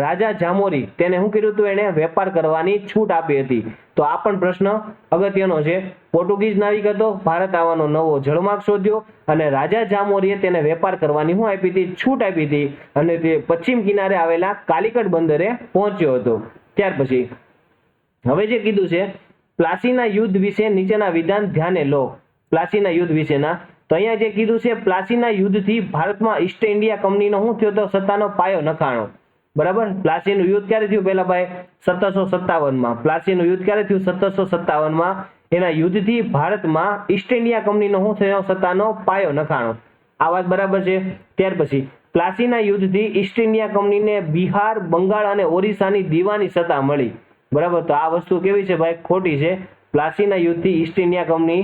રાજા જામોરી, તેને શું કર્યું હતું? એને વેપાર કરવાની છૂટ આપી હતી. તો આ પણ પ્રશ્ન અગત્યનો છે. પોર્ટુગીઝ નાવિક હતો, ભારત આવવાનો નવો જળમાર્ગ શોધ્યો અને રાજા જામોરીએ તેને વેપાર કરવાની શું આપી હતી? છૂટ આપી હતી. અને તે પશ્ચિમ કિનારે આવેલા કાલિકટ બંદરે પહોંચ્યો હતો. ત્યાર પછી હવે જે કીધું છે પ્લાસીના યુદ્ધ વિશે નીચેના વિધાન ધ્યાને લો. પ્લાસીના યુદ્ધ વિશેના તો અહીંયા જે કીધું છે પ્લાસીના યુદ્ધથી ભારતમાં ઈસ્ટ ઇન્ડિયા કંપનીનો શું થયો તો સત્તાનો પાયો નખાણો. બરાબર, પ્લાસીનું યુદ્ધ ક્યારે થયું પહેલા ભાઈ? 1757માં. પ્લાસીનું યુદ્ધ ક્યારે થયું? 1757માં. એના યુદ્ધથી ભારતમાં ઈસ્ટ ઇન્ડિયા કંપનીનો શું થયો? સત્તાનો પાયો નખાણો. આ વાત બરાબર છે. ત્યાર પછી પ્લાસીના યુદ્ધથી ઈસ્ટ ઇન્ડિયા કંપનીને બિહાર, બંગાળ અને ઓરિસ્સાની દીવાની સત્તા મળી. બરાબર, તો આ વસ્તુ કેવી છે ભાઈ? ખોટી છે. પ્લાસીના યુદ્ધથી ઈસ્ટ ઇન્ડિયા કંપની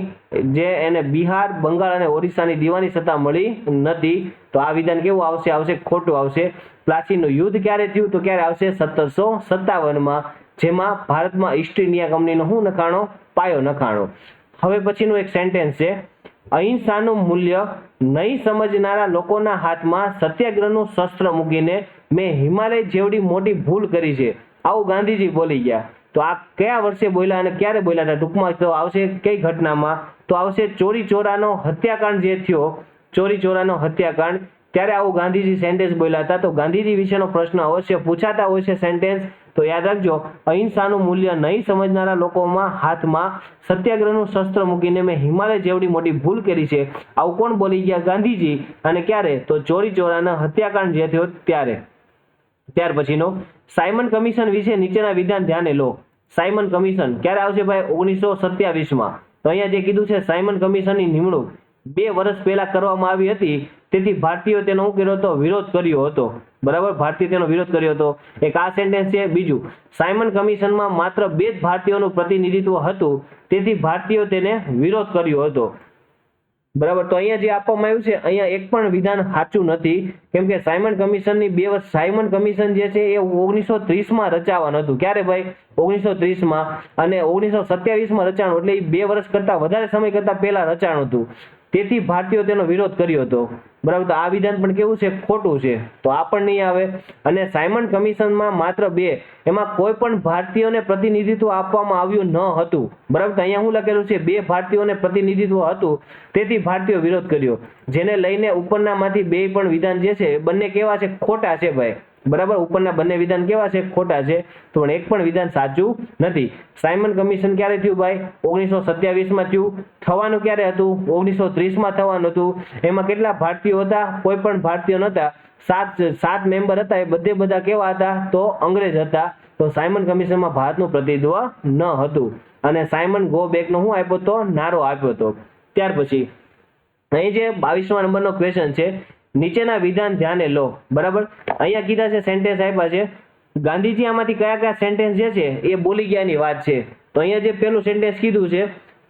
જે એને બિહાર, બંગાળ અને ઓરિસ્સાની દીવાની સત્તા મળી નથી. તો આ વિધાન કેવું આવશે? આવશે ખોટું આવશે. પ્લાસીનું યુદ્ધ ક્યારે થયું તો ક્યારે આવશે? 1757માં, જેમાં ભારતમાં ઈસ્ટ ઇન્ડિયા કંપનીનો શું નખાણો? પાયો નખાણો. હવે પછીનું એક સેન્ટેન્સ છે અહિંસાનું મૂલ્ય નહીં સમજનારા લોકોના હાથમાં સત્યાગ્રહનું શસ્ત્ર મૂકીને મેં હિમાલય જેવડી મોટી ભૂલ કરી છે, આવું ગાંધીજી બોલી ગયા. તો આ કયા વર્ષે બોલ્યા અને ક્યારે બોલ્યા હતા? ટૂંકમાં તો આવશે કઈ ઘટનામાં? તો આવશે ચોરી ચોરાનો હત્યાકાંડ જે થયો, ચોરી ચોરાનો હત્યાકાંડ, ત્યારે આવું ગાંધીજી સેન્ટેન્સ બોલ્યા હતા. તો ગાંધીજી વિશેનો પ્રશ્ન અવશ્ય પૂછાતા હોય છે સેન્ટેન્સ. તો યાદ રાખજો અહિંસાનું મૂલ્ય નહીં સમજનારા લોકોમાં હાથમાં સત્યાગ્રહનું શસ્ત્ર મૂકીને મેં હિમાલય જેવડી મોટી ભૂલ કરી છે, આવું કોણ બોલી ગયા? ગાંધીજી. અને ક્યારે? તો ચોરી ચોરાનો હત્યાકાંડ જે થયો ત્યારે. ત્યાર પછીનો સાયમન કમિશન વિશે નીચેના વિધાન ધ્યાને લો. સાયમન કમિશન ક્યારે આવશે ભાઈ? 1927માં. તો અહીંયા જે કીધું છે સાયમન કમિશનની નિમણૂક 2 વર્ષ પહેલા કરવામાં આવી હતી, તેથી ભારતીયો તેનો શું કર્યો હતો? વિરોધ કર્યો હતો. બરાબર, ભારતીય તેનો વિરોધ કર્યો હતો. એક આ સેન્ટેન્સ છે. બીજું, સાયમન કમિશનમાં માત્ર 2 જ ભારતીયોનું પ્રતિનિધિત્વ હતું, તેથી ભારતીયો તેને વિરોધ કર્યો હતો. બરાબર, તો અહીંયા જે આપવામાં આવ્યું છે અહીંયા એક પણ વિધાન સાચું નથી. કેમ કે સાયમન કમિશનની 2 વર્ષ, સાયમન કમિશન જે છે એ 1930માં રચાવાનું હતું. ક્યારે ભાઈ? 1930માં. અને 1927માં રચાણું, એટલે એ 2 વર્ષ કરતા વધારે સમય કરતા પહેલા રચાણું હતું. તેથી ભારતીયો તેનો વિરોધ કર્યો હતો. બરાબર, તો આ વિધાન પણ કેવું છે? ખોટું છે, તો આ પણ નહીં આવે. અને સાયમન કમિશનમાં માત્ર 2, એમાં કોઈ પણ ભારતીયોને પ્રતિનિધિત્વ આપવામાં આવ્યું ન હતું. બરાબર, તો અહીંયા શું લખેલું છે? 2 ભારતીયોને પ્રતિનિધિત્વ હતું, તેથી ભારતીયો વિરોધ કર્યો. જેને લઈને ઉપરનામાંથી 2 પણ વિધાન જે છે બંને કેવા છે? ખોટા છે ભાઈ. બરાબર, ઉપરના બંને વિધાન કેવા છે? ખોટા છે. તો પણ એક પણ વિધાન સાચું નથી. સાયમન કમિશન ક્યારે થયું ભાઈ? 1927માં થયું. થવાનું ક્યારે હતું? 1930માં થવાનું હતું. એમાં કેટલા ભારતીયો હતા? કોઈ પણ ભારતીયો નહોતા. 7 મેમ્બર હતા. એ બધા કેવા હતા? તો અંગ્રેજ હતા. તો સાયમન કમિશનમાં ભારતનું પ્રતિનિધિત્વ ન હતું. અને સાયમન ગો બેકનો શું આપ્યો હતો? નારો આપ્યો હતો. ત્યાર પછી અહીં જે 22મા નંબરનો ક્વેશ્ચન છે, નીચેના વિધાન ધ્યાને લો. બરાબર, અહીંયા કીધા છે સેન્ટેન્સ આપ્યા છે. ગાંધીજી આમાંથી કયા સેન્ટેન્સ જે છે એ બોલી ગયાની વાત છે. તો અહીંયા જે પેલું સેન્ટેન્સ કીધું છે,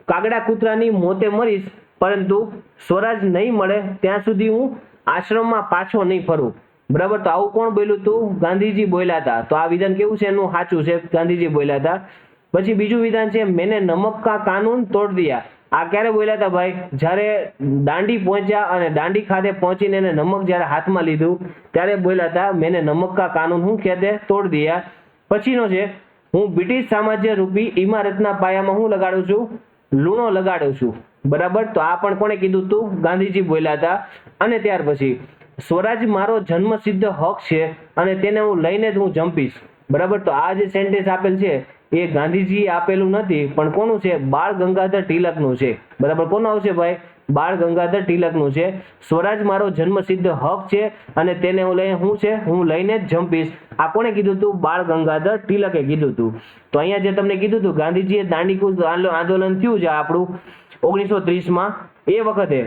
કાગડા કૂતરાની મોતે મરીશ પરંતુ સ્વરાજ નહીં મળે ત્યાં સુધી હું આશ્રમમાં પાછો નહીં ફરું. બરાબર, તો આવું કોણ બોલ્યું હતું? ગાંધીજી બોલ્યા હતા. તો આ વિધાન કેવું છે? એનું સાચું છે, ગાંધીજી બોલ્યા હતા. પછી બીજું વિધાન છે, મેને નમક કા કાનૂન તોડ દિયા. આ ક્યારે બોલ્યા હતા ભાઈ? જ્યારે દાંડી પહોંચ્યા અને દાંડી ખાતે પહોંચીને એને નમક જ્યારે હાથમાં લીધું ત્યારે બોલ્યા હતા, મેને નમક કા કાનૂન હું કહેતે તોડ દિયા. પછીનો છે, હું બ્રિટિશ સામ્રાજ્ય રૂપી ઇમારતના પાયામાં હું લગાડું છું? લૂણો લગાડું છું. બરાબર, તો આ પણ કોણે કીધું હતું? ગાંધીજી બોલ્યા હતા. અને ત્યાર પછી સ્વરાજ મારો જન્મસિદ્ધ હક છે અને તેને હું લઈને જ હું જંપીશ. બરાબર, તો આ જે સેન્ટેન્સ આપેલ છે એ ગાંધીજી આપેલું નથી, પણ કોનું છે? બાળ ગંગાધર તિલકનું છે. બરાબર, કોનું આવશે ભાઈ? બાળ ગંગાધર તિલકનું છે. સ્વરાજ મારો જન્મસિદ્ધ હક છે અને તેને હું લઈને હું લઈને જ જંપીશ. આ કોણે કીધું હતું? બાળ ગંગાધર તિલકે કીધું હતું. તો અહીંયા જે તમને કીધું હતું, ગાંધીજીએ દાંડી કૂચ આંદોલન થયું છે આપણું 1930માં, એ વખતે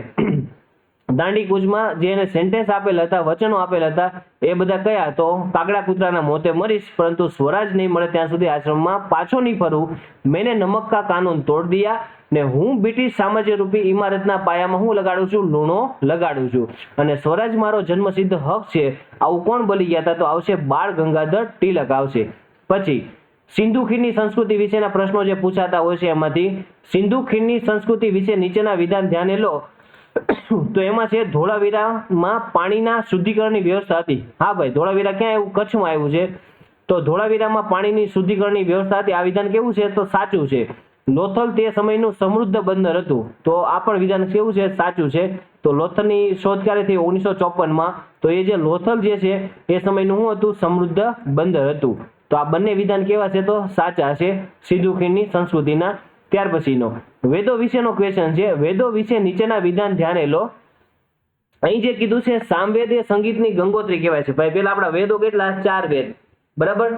દાંડી કૂચમાં જે એને સેન્ટેન્સ આપેલ હતા, વચનો આપેલ હતા, એ બધા કયા? તો કાગડા કૂતરાના મોતે મરીશ પરંતુ સ્વરાજ નહીં મળે ત્યાં સુધી આશ્રમમાં પાછો નહીં ફરું, મેને નમક કા કાનૂન તોડ દિયા, ને હું બ્રિટિશ સામ્રાજ્ય રૂપી ઇમારતના પાયામાં હું લગાડું છું? લૂણો લગાડું છું. અને સ્વરાજ મારો જન્મસિદ્ધ હક છે. આવું કોણ બોલી ગયા હતા? તો આવશે બાળ ગંગાધર તિલક આવશે. પછી સિંધુ ખીણની સંસ્કૃતિ વિશેના પ્રશ્નો જે પૂછાતા હોય છે, એમાંથી સિંધુ ખીણની સંસ્કૃતિ વિશે નીચેના વિધાન ધ્યાને લો. તો એમાં છે, ધોળાવીરામાં પાણીના શુદ્ધિકરણની વ્યવસ્થા હતી. હા ભાઈ, ધોળાવીરા ક્યાં આવ્યું? કચ્છમાં આવ્યું છે. તો ધોળાવીરામાં પાણીની શુદ્ધિકરણની વ્યવસ્થા હતી. આ વિધાન કેવું છે? તો સાચું છે. લોથલ તે સમયનું સમૃદ્ધ બંદર હતું. તો આ પણ વિધાન કેવું છે? સાચું છે. તો લોથલની શોધ ક્યારે થઈ? 1954માં. તો એ જે લોથલ જે છે એ સમયનું શું હતું? સમૃદ્ધ બંદર હતું. તો આ બંને વિધાન કેવા છે? તો સાચા છે, સિંધુ ખીણની સંસ્કૃતિના. ત્યાર પછીનો વેદો વિશેનો ક્વેશ્ચન છે. વેદો વિશે નીચેના વિધાન ધ્યાને લો. અહીં જે કીધું છે, સામવેદ એ સંગીતની ગંગોત્રી કહેવાય છે. ભાઈ પેલા આપણા વેદો કેટલા? 4 વેદ. બરાબર,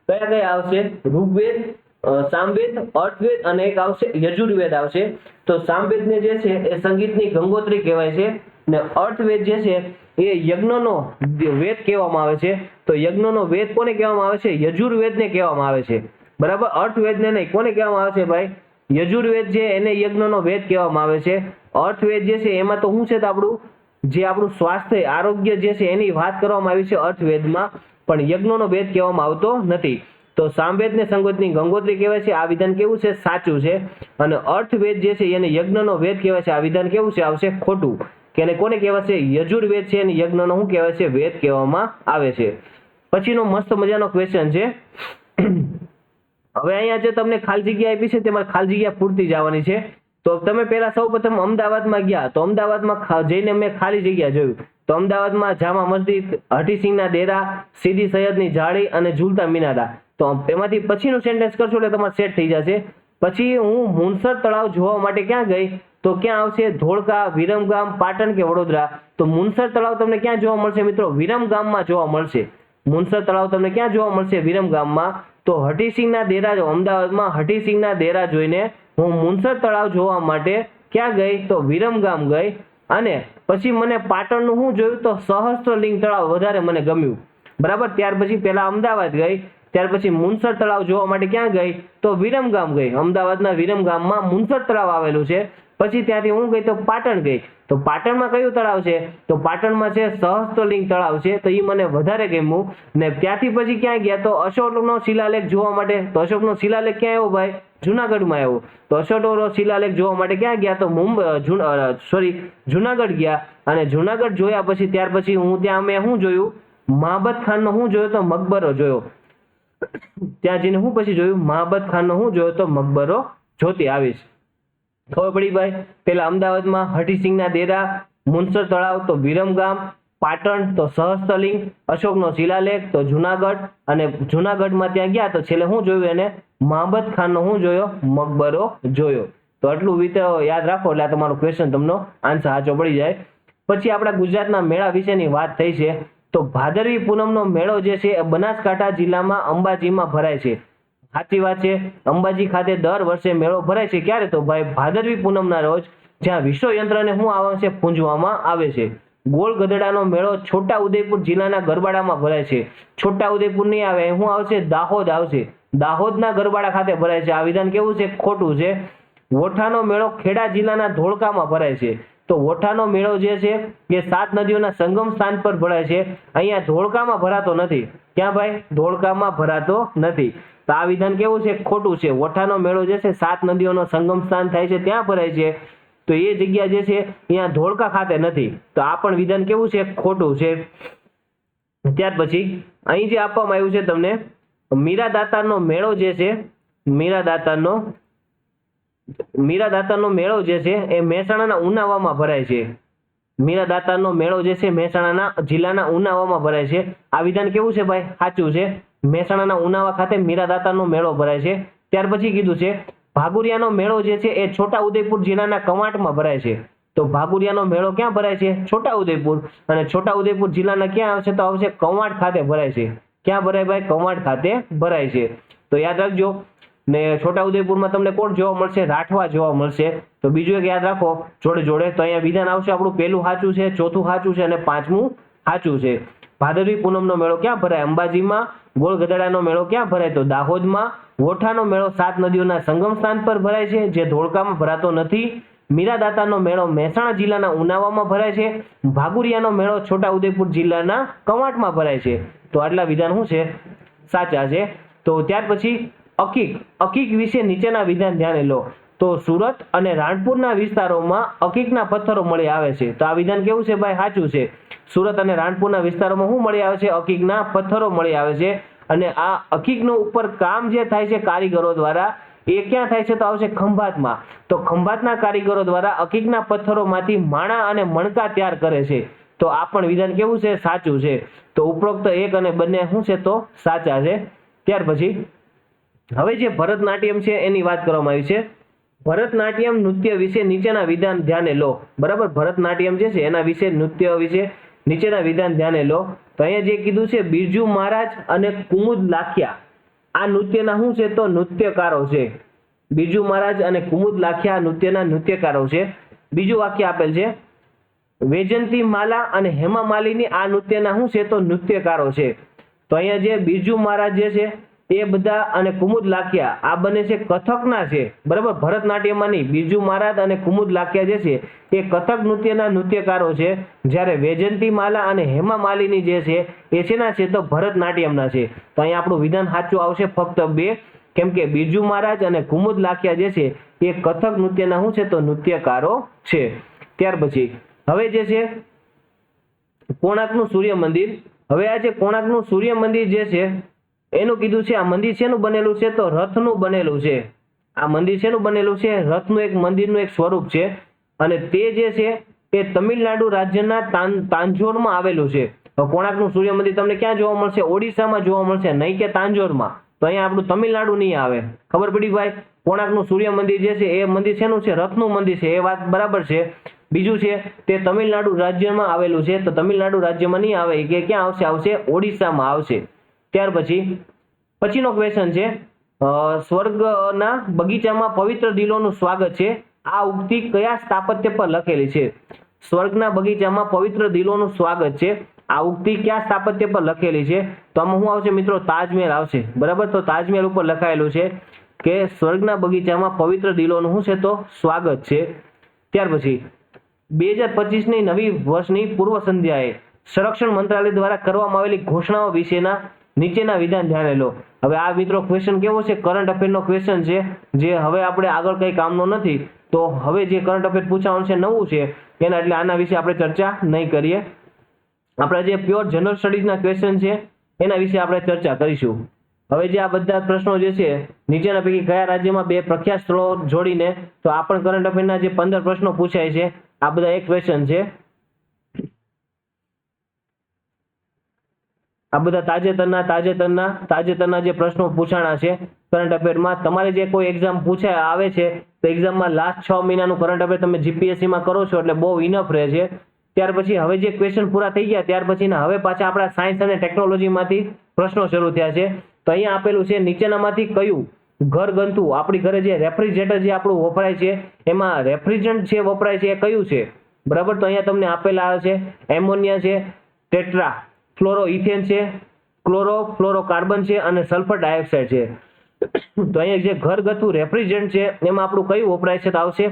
કયા કયા આવશે? ઋગ્વેદ, સામવેદ, અર્થવેદ અને એક આવશે યજુર્વેદ આવશે. તો સામવેદને જે છે એ સંગીતની ગંગોત્રી કહેવાય છે, ને અર્થવેદ જે છે એ યજ્ઞનો વેદ કહેવામાં આવે છે. તો યજ્ઞનો વેદ કોને કહેવામાં આવે છે? યજુર્વેદને કહેવામાં આવે છે. બરાબર, અર્થવેદને નહીં. કોને કહેવામાં આવે છે ભાઈ? યજુર્વેદ છે એને યજ્ઞનો વેદ કહેવામાં આવે છે. અર્થવેદ જે છે એમાં તો શું છે? તો આપણું સ્વાસ્થ્ય, આરોગ્ય જે છે એની વાત કરવામાં આવી છે અર્થવેદમાં, પણ યજ્ઞનો વેદ કહેવામાં આવતો નથી. તો સામવેદને સંગીતની ગંગોત્રી કહેવાય છે. આ વિધાન કેવું છે? સાચું છે. અને અર્થવેદ જે છે એને યજ્ઞનો વેદ કહેવાય છે. આ વિધાન કેવું છે? આવશે ખોટું. કે એને કોને કહેવાય છે? યજુર્વેદ છે એને યજ્ઞનો શું કહેવાય છે? વેદ કહેવામાં આવે છે. પછીનો મસ્ત મજાનો ક્વેશ્ચન છે. હવે અહીંયા જે તમને ખાલી જગ્યા આપી છે તેમાં ખાલી જગ્યા પૂરતી જવાની છે. તો તમે પહેલા સૌપ્રથમ અમદાવાદમાં ગયા, તો અમદાવાદમાં જઈને મેં ખાલી જગ્યા જોયું. તો અમદાવાદમાં જામા મસ્જિદ, હઠીસિંહના ડેરા, સીદી સૈયદની જાળી અને ઝૂલતા મિનારા. તો એમાંથી પછીનું સેન્ટેન્સ કરશો એટલે તમારે સેટ થઈ જશે. પછી હું મુનસર તળાવ જોવા માટે ક્યાં ગઈ? તો ક્યાં આવશે? ધોળકા, વિરમગામ, પાટણ કે વડોદરા? તો મુનસર તળાવ તમને ક્યાં જોવા મળશે મિત્રો? વિરમગામમાં જોવા મળશે. મુનસર તળાવ તમને ક્યાં જોવા મળશે? વિરમગામમાં. તો હઠીસિંહના ડેરા, અમદાવાદમાં હઠીસિંહના ડેરા જોઈને હું મુનસર તળાવ જોવા માટે ક્યાં ગઈ? તો વિરમગામ ગઈ. અને પછી મને પાટણનું શું જોયું? તો સહસ્ત્રલિંગ તળાવ વધારે મને ગમ્યું. બરાબર, ત્યાર પછી પહેલા અમદાવાદ ગઈ, ત્યાર પછી મુનસર તળાવ જોવા માટે ક્યાં ગઈ? તો વિરમગામ ગઈ. અમદાવાદના વિરમગામમાં મુનસર તળાવ આવેલું છે. પછી ત્યાંથી હું ગઈ તો પાટણ ગઈ, તો પાટણમાં કયું તળાવ છે? તો પાટણમાં છે સહસ્ત્રલિંગ તળાવ છે, તો એ મને વધારે ગમ્યું. ને ત્યાંથી પછી ક્યાં ગયા? તો અશોકનો શિલાલેખ જોવા માટે. તો અશોકનો શિલાલેખ ક્યાં આવ્યો ભાઈ? જુનાગઢમાં આવ્યો. તો અશોકનો શિલાલેખ જોવા માટે ક્યાં ગયા? તો જુનાગઢ ગયા. અને જુનાગઢ જોયા પછી ત્યાર પછી હું ત્યાં મેં શું જોયું? મહાબત ખાનનો શું જોયો? તો મકબરો જોયો. ત્યાં જઈને હું પછી જોયું? મહાબત ખાનનો શું જોયો? તો મકબરો જોતી આવીશ. ખબર પડી ભાઈ? પેલા અમદાવાદમાં હઠીસિંહના ડેરા, મુનસર તળાવ, તો વિરમગામ, પાટણ તો સહસ્ત્રલિંગ, અશોકનો શિલાલેખ તો જુનાગઢ, અને જુનાગઢમાં ત્યાં ગયા તો છેલ્લે શું જોયું એને? મહાબત ખાનનો શું જોયો? મકબરો જોયો. તો આટલું યાદ રાખો એટલે આ તમારો ક્વેશ્ચન તમને આન્સર સાચો પડી જાય. પછી આપણા ગુજરાતના મેળા વિશેની વાત થઈ છે. તો ભાદરવી પૂનમનો મેળો જે છે એ બનાસકાંઠા જિલ્લામાં અંબાજીમાં ભરાય છે. સાચી વાત છે. અંબાજી ખાતે દર વર્ષે મેળો ભરાય છે. ક્યારે? તો ભાઈ ભાદરવી પૂનમના રોજ, જ્યાં વિશ્વયંત્રને શું આવે છે? પૂંજવામાં આવે છે. ગોળ ગધેડાનો મેળો છોટા ઉદેપુર જિલ્લાના ગરબાડામાં ભરાય છે. છોટા ઉદેપુર નહીં આવે, શું આવશે? દાહોદ આવશે. દાહોદના ગરબાડા ખાતે ભરાય છે. આ વિધાન કેવું છે? ખોટું છે. વોઠાનો મેળો ખેડા જિલ્લાના ધોળકામાં ભરાય છે. તો વોઠાનો મેળો જે છે એ 7 નદીઓના સંગમ સ્થાન પર ભરાય છે. અહીંયા ધોળકામાં ભરાતો નથી. ક્યાં ભાઈ? ધોળકામાં ભરાતો નથી. તો આ વિધાન કેવું છે? ખોટું છે. વોઠાનો મેળો જે છે 7 નદીઓનો સંગમ સ્થાન થાય છે ત્યાં ભરાય છે. તો એ જગ્યા જે છે અહીંયા ધોળકા ખાતે નથી. તો આ પણ વિધાન કેવું છે? ખોટું છે. ત્યાર પછી અહીં જે આપવામાં આવ્યું છે તમને, મીરા દાતારનો મેળો જે છે, મીરા દાતારનો મેળો જે છે એ મહેસાણાના ઉનાવામાં ભરાય છે. મીરા દાતારનો મેળો જે છે મહેસાણાના જિલ્લાના ઉનાવામાં ભરાય છે. આ વિધાન કેવું છે ભાઈ? સાચું છે. મહેસાણાના ઉનાવા ખાતે મીરા દાતારનો મેળો ભરાય છે. ત્યાર પછી કીધું છે ભાગુરિયાનો મેળો જે છે એ છોટા ઉદેપુર જિલ્લાના કવાંટમાં ભરાય છે. તો ભાગુરિયાનો મેળો ક્યાં ભરાય છે? છોટા ઉદેપુર. અને છોટા ઉદેપુર જિલ્લાના ક્યાં આવશે? તો આવશે કવાંટ ખાતે ભરાય છે. ક્યાં ભરાય ભાઈ? કવાંટ ખાતે ભરાય છે. તો યાદ રાખજો. ને છોટા ઉદેપુરમાં તમને કોણ જોવા મળશે? રાઠવા જોવા મળશે. તો બીજું એક યાદ રાખો જોડે જોડે. તો અહીંયા વિધાન આવશે આપણું પહેલું સાચું છે, ચોથું સાચું છે અને પાંચમું સાચું છે. ભાદરવી પૂનમનો મેળો ક્યાં ભરાય? અંબાજીમાં. ગોળ ગધેડાનો મેળો ક્યાં ભરાય? તો દાહોદમાં. વોઠાનો મેળો 7 નદીઓના સંગમ સ્થાન પર ભરાય છે, જે ધોળકામાં ભરાતો નથી. મીરા દાતારનો મેળો મહેસાણા જિલ્લાના ઉનાવામાં ભરાય છે. ભાગુરિયાનો મેળો છોટા ઉદેપુર જિલ્લાના કવાંટમાં ભરાય છે. તો આટલા વિધાન શું છે? સાચા છે. તો ત્યાર પછી અકીક વિશે નીચેના વિધાન ધ્યાને લો. તો સુરત અને રાણપુરના વિસ્તારોમાં અકીકના પથ્થરો મળી આવે છે. તો આ વિધાન કેવું છે ભાઈ? સાચું છે. સુરત અને રાણપુરના વિસ્તારોમાં શું મળી આવે છે? અકીકના પથ્થરો મળી આવે છે. અને આ અકીકનું ઉપર કામ જે થાય છે કારીગરો દ્વારા, એ ક્યાં થાય છે? તો આવશે ખંભાતમાં. તો ખંભાતના કારીગરો દ્વારા અકીકના પથ્થરોમાંથી માણા અને મણકા તૈયાર કરે છે. તો આ પણ વિધાન કેવું છે? સાચું છે. તો ઉપરોક્ત એક અને બંને શું છે? તો સાચા છે. ત્યાર પછી હવે જે ભરતનાટ્યમ છે એની વાત કરવામાં આવી છે. ભરતનાટ્યમ નૃત્ય વિશે નીચેના વિધાન ધ્યાને લો. બરાબર? ભરતનાટ્યમ જે છે એના વિશે, નૃત્ય વિશે નીચેના વિધાન ધ્યાને લો. તો અહીંયા જે કીધું છે બિરજુ મહારાજ અને કુમુદ લાખિયા, આ નૃત્યના શું છે? તો નૃત્યકારો છે. બિરજુ મહારાજ અને કુમુદ લાખિયા નૃત્યના નૃત્યકારો છે. બીજું વાક્ય આપેલ છે વૈજયંતી માલા અને હેમા માલિની આ નૃત્યના શું છે? તો નૃત્યકારો છે. તો અહીંયા જે બિરજુ મહારાજ જે છે એ બધા અને કુમુદ લાખિયા આ બંને છે કથકના છે. બરાબર? ભરતનાટ્યમમાં નહીં. બિરજુ મહારાજ અને કુમુદ લાખિયા જે છે એ કથક નૃત્યના નૃત્યકારો છે. જ્યારે વૈજયંતી માલા અને હેમા માલિની જે છે એ શેના છે? તો ભરતનાટ્યમના છે. તો અહીંયા આપણું વિધાન સાચું આવશે ફક્ત 2, કેમ કે બિરજુ મહારાજ અને કુમુદ લાખિયા જે છે એ કથક નૃત્યના શું છે? તો નૃત્યકારો છે. ત્યાર પછી હવે જે છે કોણાર્કનું સૂર્ય મંદિર. હવે આ જે કોણાર્કનું સૂર્ય મંદિર જે છે એનું કીધું છે આ મંદિર શેનું બનેલું છે? તો રથનું બનેલું છે. આ મંદિર શેનું બનેલું છે? રથનું એક મંદિરનું એક સ્વરૂપ છે. અને તે જે છે એ તમિલનાડુ રાજ્યના તાંજોરમાં આવેલું છે. તો કોણાર્કનું સૂર્ય મંદિર તમને ક્યાં જોવા મળશે? ઓડિશામાં જોવા મળશે, નહીં કે તાંજોરમાં. તો અહીંયા આપણું તમિલનાડુ નહીં આવે. ખબર પડી ભાઈ? કોણાર્કનું સૂર્ય મંદિર જે છે એ મંદિર શેનું છે? રથનું મંદિર છે. એ વાત બરાબર છે. બીજું છે તે તમિલનાડુ રાજ્યમાં આવેલું છે. તો તમિલનાડુ રાજ્યમાં નહીં આવે, કે ક્યાં આવશે? આવશે ઓડિશામાં આવશે. ત્યાર પછીનો ક્વેશ્ચન છે સ્વર્ગના બગીચામાં પવિત્ર દિલોનું સ્વાગત છે. આ ઉક્તિ કયા સ્થાપત્ય પર લખેલી છે? સ્વર્ગના બગીચામાં પવિત્ર દિલોનું સ્વાગત છે. આ ઉક્તિ કયા સ્થાપત્ય પર લખેલી છે? તો આમાં શું આવશે મિત્રો? તાજમહેલ આવશે. બરાબર? તો તાજમહેલ ઉપર લખાયેલું છે કે સ્વર્ગના બગીચામાં પવિત્ર દિલોનું શું છે? તો સ્વાગત છે. ત્યાર પછી 2025ની નવી વર્ષની પૂર્વ સંધ્યાએ સંરક્ષણ મંત્રાલય દ્વારા કરવામાં આવેલી ઘોષણાઓ વિશેના નીચેના વિધાન ધ્યાને લો. હવે આ મિત્રો ક્વેશ્ચન કેવો છે? કરંટ અફેરનો ક્વેશ્ચન છે, જે હવે આપણે આગળ કઈ કામનો નથી. તો હવે જે કરંટ અફેર પૂછવાનું છે નવું છે એના, એટલે આના વિશે આપણે ચર્ચા નહીં કરીએ. આપણા જે પ્યોર જનરલ સ્ટડીઝના ક્વેશ્ચન છે એના વિશે આપણે ચર્ચા કરીશું. હવે જે આ બધા પ્રશ્નો જે છે નીચેના પૈકી કયા રાજ્યમાં 2 પ્રખ્યાત સ્થળો જોડીને, તો આ પણ કરંટ અફેરના જે 15 પ્રશ્નો પૂછાય છે આ બધા એક ક્વેશ્ચન છે. આ બધા તાજેતરના જે પ્રશ્નો પૂછાણા છે કરંટ અફેરમાં. તમારે જે કોઈ એક્ઝામ પૂછાય આવે છે તો એક્ઝામમાં લાસ્ટ 6 મહિનાનું કરંટ અફેર તમે જીપીએસસી માં કરો છો એટલે બહુ ઇનફ રહે છે. ત્યાર પછી હવે જે ક્વેશ્ચન પૂરા થઈ ગયા ત્યાર પછીના હવે પાછા આપણા સાયન્સ અને ટેકનોલોજીમાંથી પ્રશ્નો શરૂ થયા છે. તો અહીંયા આપેલું છે નીચેનામાંથી કયું ઘરગથ્થુ, આપણી ઘરે જે રેફ્રિજરેટર જે આપણું વપરાય છે એમાં રેફ્રિજરન્ટ જે વપરાય છે એ કયું છે? બરાબર, તો અહીંયા તમને આપેલા છે એમોનિયા છે, ટેટ્રા ફ્લોરોઇથેન છે, ક્લોરોફ્લોરોકાર્બન છે અને સલ્ફર ડાયોક્સાઇડ છે. તો અહીંયા જે ઘરગથ્થુ રેફ્રિજરન્ટ છે એમાં આપણું કયું વપરાય છે? તો આવશે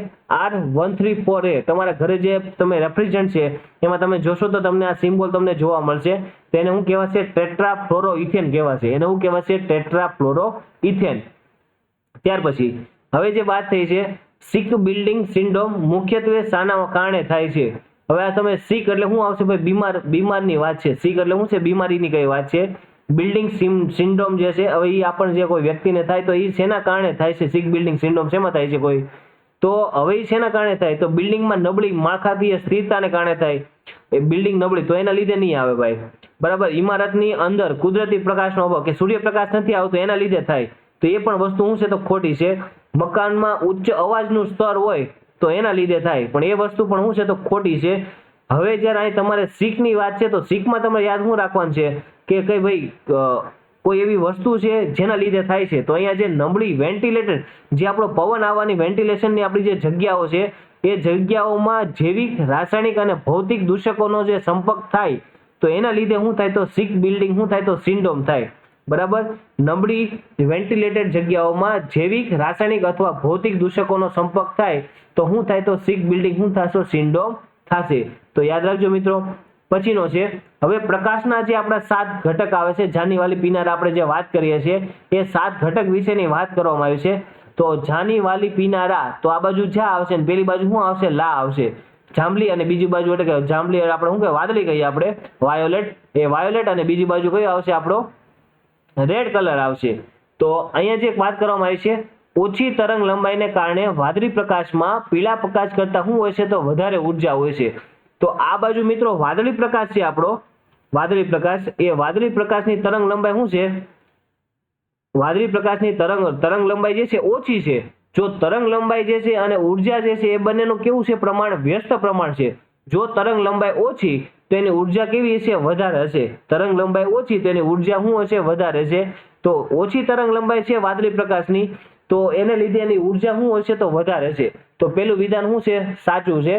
R134A. તમારા ઘરે જે તમે રેફ્રિજરન્ટ છે એમાં તમે જોશો તો તમને આ સિમ્બોલ તમને જોવા મળશે. તેને શું કહેવાશે? ટેટ્રાફ્લોરોઇથેન કહેવાશે. એને શું કહેવાશે? ટેટ્રાફ્લોરોઇથેન. ત્યાર પછી હવે જે વાત થઈ છે સિક બિલ્ડિંગ સિન્ડ્રોમ મુખ્યત્વે શાના કારણે થાય છે? હવે આ તમે સિક એટલે શું આવશે ભાઈ? બીમારની વાત છે. સિક એટલે શું છે? બીમારીની કઈ વાત છે. બિલ્ડિંગ સિન્ડ્રોમ જે છે હવે એ આપણને જે કોઈ વ્યક્તિને થાય તો એ શેના કારણે થાય છે? સિક બિલ્ડિંગ સિન્ડ્રોમ શેમાં થાય છે કોઈ? તો હવે એ શેના કારણે થાય? તો બિલ્ડિંગમાં નબળી માળખાકીય સ્થિરતાને કારણે થાય. એ બિલ્ડિંગ નબળી તો એના લીધે નહીં આવે ભાઈ. બરાબર, ઇમારતની અંદર કુદરતી પ્રકાશનો અભાવ કે સૂર્યપ્રકાશ નથી આવતો એના લીધે થાય તો એ પણ વસ્તુ શું છે? તો ખોટી છે. મકાનમાં ઉચ્ચ અવાજનું સ્તર હોય તો એના લીધે થાય, પણ એ વસ્તુ પણ શું છે? તો ખોટી છે. હવે જ્યારે અહીં તમારે સિકની વાત છે તો સિકમાં તમારે યાદ શું રાખવાનું છે કે કઈ ભાઈ કોઈ એવી વસ્તુ છે જેના લીધે થાય છે. તો અહીંયા જે નબળી વેન્ટિલેટર, જે આપણો પવન આવવાની વેન્ટિલેશનની આપણી જે જગ્યાઓ છે એ જગ્યાઓમાં જૈવિક, રાસાયણિક અને ભૌતિક દૂષકોનો જે સંપર્ક થાય તો એના લીધે શું થાય? તો સિક બિલ્ડિંગ શું થાય? તો સિન્ડ્રોમ થાય. બરાબર, નબળી વેન્ટિલેટેડ જગ્યાઓમાં જૈવિક, રાસાયણિક અથવા ભૌતિક દૂષકોનો સંપર્ક થાય તો શું થાય? તો સિક બિલ્ડિંગ શું થશે? સિન્ડ્રોમ થશે. તો યાદ રાખજો મિત્રો. પછીનો છે હવે પ્રકાશના જે આપણા 7 ઘટક આવે છે, જાની વાલી પીનારા આપણે જે વાત કરીએ છીએ એ 7 ઘટક વિશેની વાત કરવામાં આવી છે. તો જાની વાલી પીનારા, તો આ બાજુ જા આવશે ને પેલી બાજુ શું આવશે? લા આવશે. જાંબલી અને બીજી બાજુ એટલે કે જાંબલી આપણે શું કહેવાય? વાદળી કહીએ આપણે, વાયોલેટ. એ વાયોલેટ અને બીજી બાજુ કયો આવશે? આપણો રેડ કલર આવશે. તો અહીંયા જે વાત કરવામાં આવી છે ઓછી તરંગ લંબાઈને કારણે વાદળી પ્રકાશમાં પીળા પ્રકાશ કરતા શું હોય છે? તો વધારે ઉર્જા હોય છે. તો આ બાજુ મિત્રો વાદળી પ્રકાશ છે આપણો, વાદળી પ્રકાશ, એ વાદળી પ્રકાશની તરંગ લંબાઈ શું છે? વાદળી પ્રકાશની તરંગ લંબાઈ જે છે ઓછી છે. જો તરંગ લંબાઈ જે છે અને ઉર્જા જે છે એ બંનેનું કેવું છે? પ્રમાણ વ્યસ્ત પ્રમાણ છે. જો તરંગ લંબાઈ ઓછી તો એની ઉર્જા કેવી હશે? વધારે હશે. તરંગ લંબાઈ ઓછી તો એની ઉર્જા શું હશે? વધારે છે. તો ઓછી તરંગ લંબાઈ છે વાદળી પ્રકાશની તો એને લીધે એની ઉર્જા શું હશે? તો વધારે છે. તો પેલું વિધાન શું છે? સાચું છે.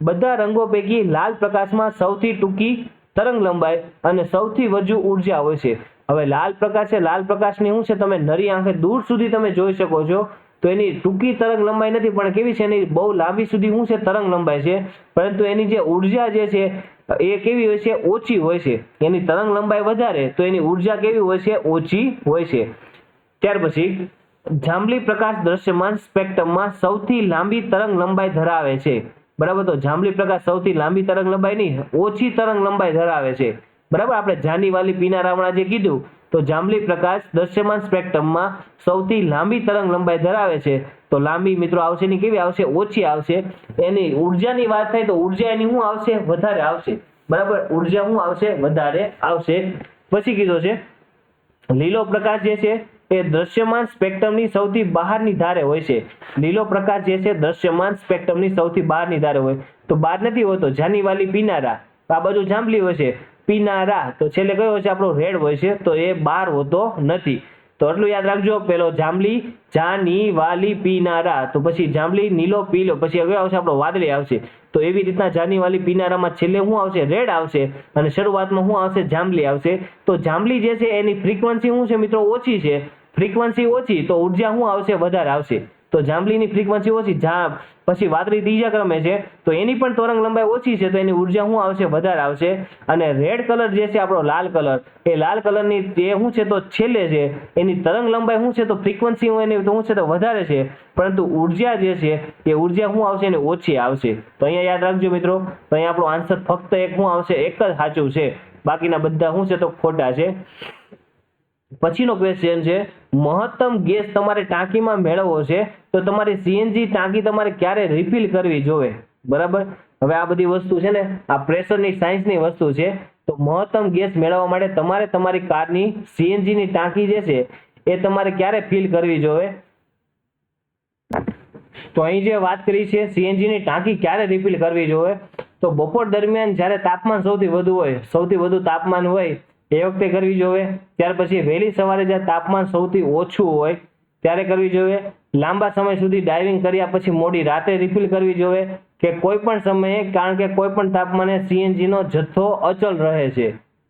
બધા રંગો પૈકી લાલ પ્રકાશમાં સૌથી ટૂંકી તરંગ લંબાઈ અને સૌથી વધુ ઉર્જા હોય છે. હવે લાલ પ્રકાશ છે, લાલ પ્રકાશની શું છે? તમે નરી આંખે દૂર સુધી તમે જોઈ શકો છો તો એની ટૂંકી તરંગ લંબાઈ નથી, પણ કેવી છે? એની બહુ લાંબી સુધી શું છે? તરંગ લંબાઈ છે. પરંતુ એની જે ઉર્જા જે છે એ કેવી હોય છે? ઓછી હોય છે. એની તરંગ લંબાઈ વધારે તો એની ઉર્જા કેવી હોય છે? ઓછી હોય છે. ત્યાર પછી જાંબલી પ્રકાશ દ્રશ્યમાન સ્પેક્ટ્રમમાં સૌથી લાંબી તરંગ લંબાઈ ધરાવે છે. બરાબર, તો જાંબલી પ્રકાશ સૌથી લાંબી તરંગ લંબાઈ નહીં, ઓછી તરંગ લંબાઈ ધરાવે છે. બરાબર, આપણે જાની વાલી પીનારા હમણાં જે કીધું તો જાંબલી પ્રકાશ દ્રશ્યમાન સ્પેક્ટ્રમમાં સૌથી લાંબી તરંગ લંબાઈ ધરાવે છે. તો લાંબી મિત્રો આવશે ની કેવી આવશે? ઓછી આવશે. એની ઉર્જાની વાત થાય તો ઉર્જા એની શું આવશે? વધારે આવશે. બરાબર, ઉર્જા શું આવશે? વધારે આવશે. પછી કીધું છે લીલો પ્રકાશ જે છે એ દ્રશ્યમાન સ્પેક્ટ્રમની સૌથી બહારની ધારે હોય છે. લીલો પ્રકાશ જે છે દ્રશ્યમાન સ્પેક્ટ્રમની સૌથી બહારની ધારે હોય તો બહાર નથી હોતો. જાની વાલી પીનારા, આ બાજુ જાંબલી હોય છે. પીનારા તો છેલ્લે કયો હોય છે? આપણો રેડ હોય છે. તો એ બહાર હોતો નથી. તો એટલું યાદ રાખજો. પેલો જાંબલી, જાની વાલી પીનારા, તો પછી જાંબલી, નીલો, પીલો, પછી હવે આવશે આપણો વાદળી આવશે. તો એવી રીતના જાની વાલી પીનારામાં છેલ્લે શું આવશે? રેડ આવશે અને શરૂઆતમાં શું આવશે? જાંબલી આવશે. તો જાંબલી જે છે એની ફ્રીક્વન્સી શું છે મિત્રો? ઓછી છે. ફ્રીક્વન્સી ઓછી તો ઉર્જા શું આવશે? વધારે આવશે. તો જાંબલીની ફ્રીક્વન્સી ઓછી, પછી વાદળી ત્રીજા ક્રમે છે તો એની પણ તરંગ લંબાઈ ઓછી છે, તો એની ઉર્જા શું આવશે? વધારે આવશે. અને રેડ કલર જે છે આપણો લાલ કલર, એ લાલ કલરની એ શું છે તો છેલ્લે છે, એની તરંગ લંબાઈ શું છે તો ફ્રીક્વન્સી એની તો શું છે તો વધારે છે, પરંતુ ઉર્જા જે છે એ ઉર્જા શું આવશે એની ઓછી આવશે. તો અહીંયા યાદ રાખજો મિત્રો, તો અહીંયા આપણો આન્સર ફક્ત એક શું આવશે? એક જ સાચું છે, બાકીના બધા શું છે તો ખોટા છે. પછીનો ક્વેશ્ચન છે, મહત્તમ ગેસ તમારે ટાંકીમાં મેળવવો છે તો તમારી સીએનજી ટાંકી તમારે ક્યારે રિફિલ કરવી જોવે? બરાબર. હવે આ બધી વસ્તુ છે ને આ પ્રેશરની સાયન્સની વસ્તુ છે. તો મહત્તમ ગેસ મેળવવા માટે તમારે તમારી કારની સીએનજીની ટાંકી જે છે એ તમારે ક્યારે ફિલ કરવી જોવે? તો અહીં જે વાત કરી છે સીએનજીની ટાંકી ક્યારે રિફિલ કરવી જોવે, તો બપોર દરમિયાન જ્યારે તાપમાન સૌથી વધુ હોય, સૌથી વધુ તાપમાન હોય એ વખતે કરવી જોઈએ. ત્યાર પછી વહેલી સવારે જ્યારે તાપમાન સૌથી ઓછું હોય ત્યારે કરવી જોઈએ. લાંબા સમય સુધી ડાઇવિંગ કર્યા પછી મોડી રાતે રિફિલ કરવી જોઈએ, કે કોઈ પણ સમયે, કારણ કે કોઈ પણ તાપમાને સીએનજીનો જથ્થો અચલ રહે છે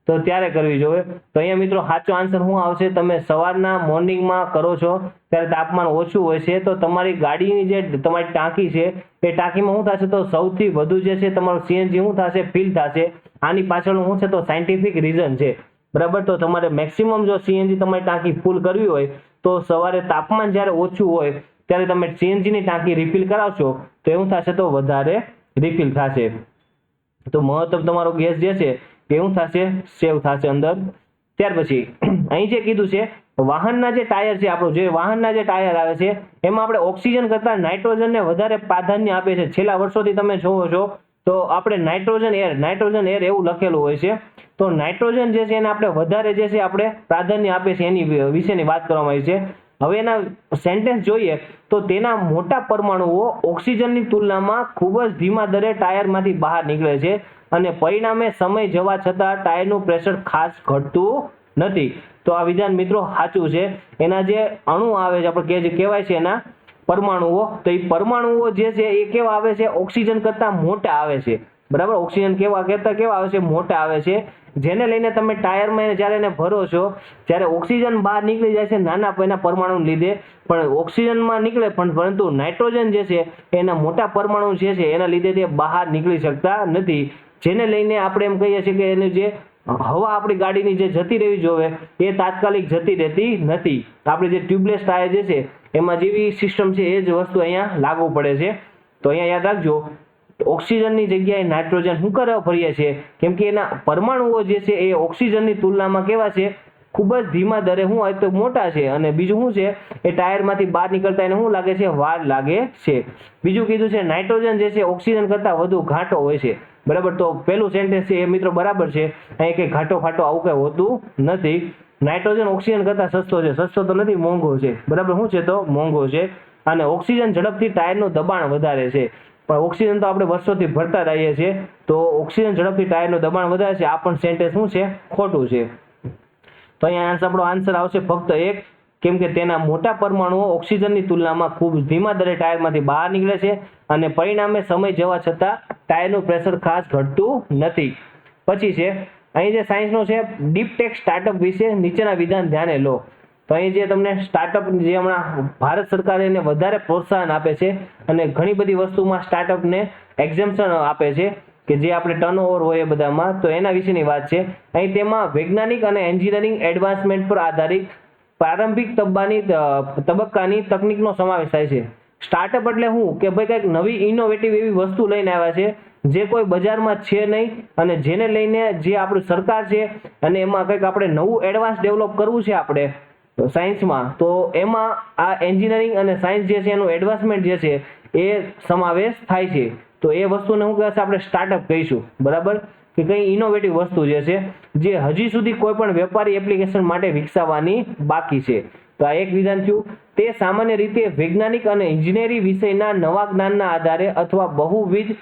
તો ત્યારે કરવી જોઈએ. તો અહીંયા મિત્રો સાચો આન્સર શું આવશે? તમે સવારના મોર્નિંગમાં કરો છો ત્યારે તાપમાન ઓછું હોય છે તો તમારી ગાડીની જે તમારી ટાંકી છે એ ટાંકીમાં શું થશે તો સૌથી વધુ જે છે તમારું સીએનજી શું થશે? ફિલ થશે. આની પાછળનું શું છે તો સાયન્ટિફિક રીઝન છે. બરાબર. તો તમારે મેક્સિમમ જો સીએનજી તમારી ટાંકી ફૂલ કરવી હોય તો સવારે તાપમાન જ્યારે ઓછું હોય ત્યારે તમે સીએનજીની ટાંકી રિફિલ કરાવશો તો એવું થશે તો વધારે રિફિલ થશે. તો મહત્તમ તમારો ગેસ જે છે એવું થશે, સેવ થશે અંદર. ત્યાર પછી અહીં જે કીધું છે વાહનના જે ટાયર છે, આપણું જે વાહનના જે ટાયર આવે છે એમાં આપણે ઓક્સિજન કરતા નાઇટ્રોજનને વધારે પ્રાધાન્ય આપે છે. છેલ્લા વર્ષોથી તમે જોવો છો તો આપણે નાઇટ્રોજન એર એવું લખેલું હોય છે. તો નાઇટ્રોજન જે છે એને આપણે વધારે જે છે આપણે પ્રાધાન્ય આપે છે, એની વિશેની વાત કરવામાં આવી છે. હવે એના સેન્ટેન્સ જોઈએ તો તેના મોટા પરમાણુઓ ઓક્સિજનની તુલનામાં ખૂબ જ ધીમા દરે ટાયરમાંથી બહાર નીકળે છે અને પરિણામે સમય જવા છતાં ટાયરનું પ્રેશર ખાસ ઘટતું નથી. તો આ વિધાન મિત્રો સાચું છે. એના જે અણુ આવે છે આપણે જે કહેવાય છે એના પરમાણુઓ, તો એ પરમાણુઓ જે છે એ કેવા આવે છે? ઓક્સિજન કરતા મોટા આવે છે. બરાબર. ઓક્સિજન કેવા આવે છે? મોટા આવે છે. જેને લઈને તમે ટાયરમાં જ્યારે એને ભરો છો ત્યારે ઓક્સિજન બહાર નીકળી જાય છે નાના એના પરમાણુને લીધે, પણ ઓક્સિજનમાં નીકળે પરંતુ નાઇટ્રોજન જે છે એના મોટા પરમાણુ જે છે એના લીધે તે બહાર નીકળી શકતા નથી. જેને લઈને આપણે એમ કહીએ છીએ કે એની જે હવા આપણી ગાડીની જે જતી રહેવી જોઈએ એ તાત્કાલિક જતી રહેતી નથી. આપણે જે ટ્યુબલેસ ટાયર જે છે એમાં જેવી સિસ્ટમ છે એ જ વસ્તુ અહીંયા લાગુ પડે છે. તો અહીંયા યાદ રાખજો, ઓક્સિજનની જગ્યાએ નાઇટ્રોજન શું કરવા ભરીએ છીએ? કેમ કે એના પરમાણુઓ જે છે એ ઓક્સિજનની તુલનામાં કેવા છે? ખૂબ જ ધીમા દરે શું હોય તો મોટા છે. અને બીજું શું છે? એ ટાયરમાંથી બહાર નીકળતા એને શું લાગે છે? વાર લાગે છે. બીજું કીધું છે નાઇટ્રોજન જે છે ઓક્સિજન કરતા વધુ ઘાટો હોય છે. બરાબર. તો પેલું સેન્ટેન્સ છે એ મિત્રો બરાબર છે. અહીં કંઈ ઘાટો ફાટો આવું કંઈ હોતું નથી. નાઇટ્રોજન ઓક્સિજન કરતા સસ્તો છે. સસ્તો તો નથી, મોંઘો છે. બરાબર. શું છે તો? મોંઘો છે. અને ઓક્સિજન ઝડપથી ટાયરનું દબાણ વધારે છે. પણ ઓક્સિજન તો આપણે વર્ષોથી ભરતા રહીએ છીએ, તો ઓક્સિજન ઝડપથી ટાયરનું દબાણ વધારે છે. આ પણ સેન્ટેન્સ શું છે? ખોટું છે. તો અહીંયા આપણો આન્સર આવશે ફક્ત એક, કેમ કે તેના મોટા પરમાણુઓ ઓક્સિજનની તુલનામાં ખૂબ ધીમા દરે ટાયરમાંથી બહાર નીકળે છે અને પરિણામે સમય જવા છતાં ટાયરનું પ્રેશર ખાસ ઘટતું નથી. પછી છે અહીં જે સાયન્સનો છે ડીપ ટેક સ્ટાર્ટઅપ વિશે નીચેના વિધાન ધ્યાને લો. તો અહીં જે તમને સ્ટાર્ટઅપ જે હમણાં ભારત સરકાર એને વધારે પ્રોત્સાહન આપે છે અને ઘણી બધી વસ્તુમાં સ્ટાર્ટઅપને એક્ઝેમ્પશન આપે છે કે જે આપણે ટર્નઓવર હોય એ બધામાં, તો એના વિશેની વાત છે. અહીં તેમાં વૈજ્ઞાનિક અને એન્જિનિયરિંગ એડવાન્સમેન્ટ પર આધારિત પ્રારંભિક તબક્કાની તકનીકનો સમાવેશ થાય છે. સ્ટાર્ટઅપ એટલે શું? કે ભાઈ કંઈક નવી ઇનોવેટિવ એવી વસ્તુ લઈને આવ્યા છે જે કોઈ બજારમાં છે નહીં, અને જેને લઈને જે આપણી સરકાર છે અને એમાં કંઈક આપણે નવું એડવાન્સ ડેવલપ કરવું છે આપણે સાયન્સમાં, તો એમાં આ એન્જિનિયરિંગ અને સાયન્સ જે છે એનું એડવાન્સમેન્ટ જે છે એ સમાવેશ થાય છે. તો એ વસ્તુને શું કહેવાશે? આપણે સ્ટાર્ટઅપ કહીશું. બરાબર. કે કંઈ ઇનોવેટિવ વસ્તુ જે છે જે હજી સુધી કોઈ પણ વેપારી એપ્લિકેશન માટે વિકસાવવાની બાકી છે. તો આ એક વિધાન થયું. તે સામાન્ય રીતે વૈજ્ઞાનિક અને ઇજનેરી વિષયના નવા જ્ઞાનના આધારે અથવા બહુવિધ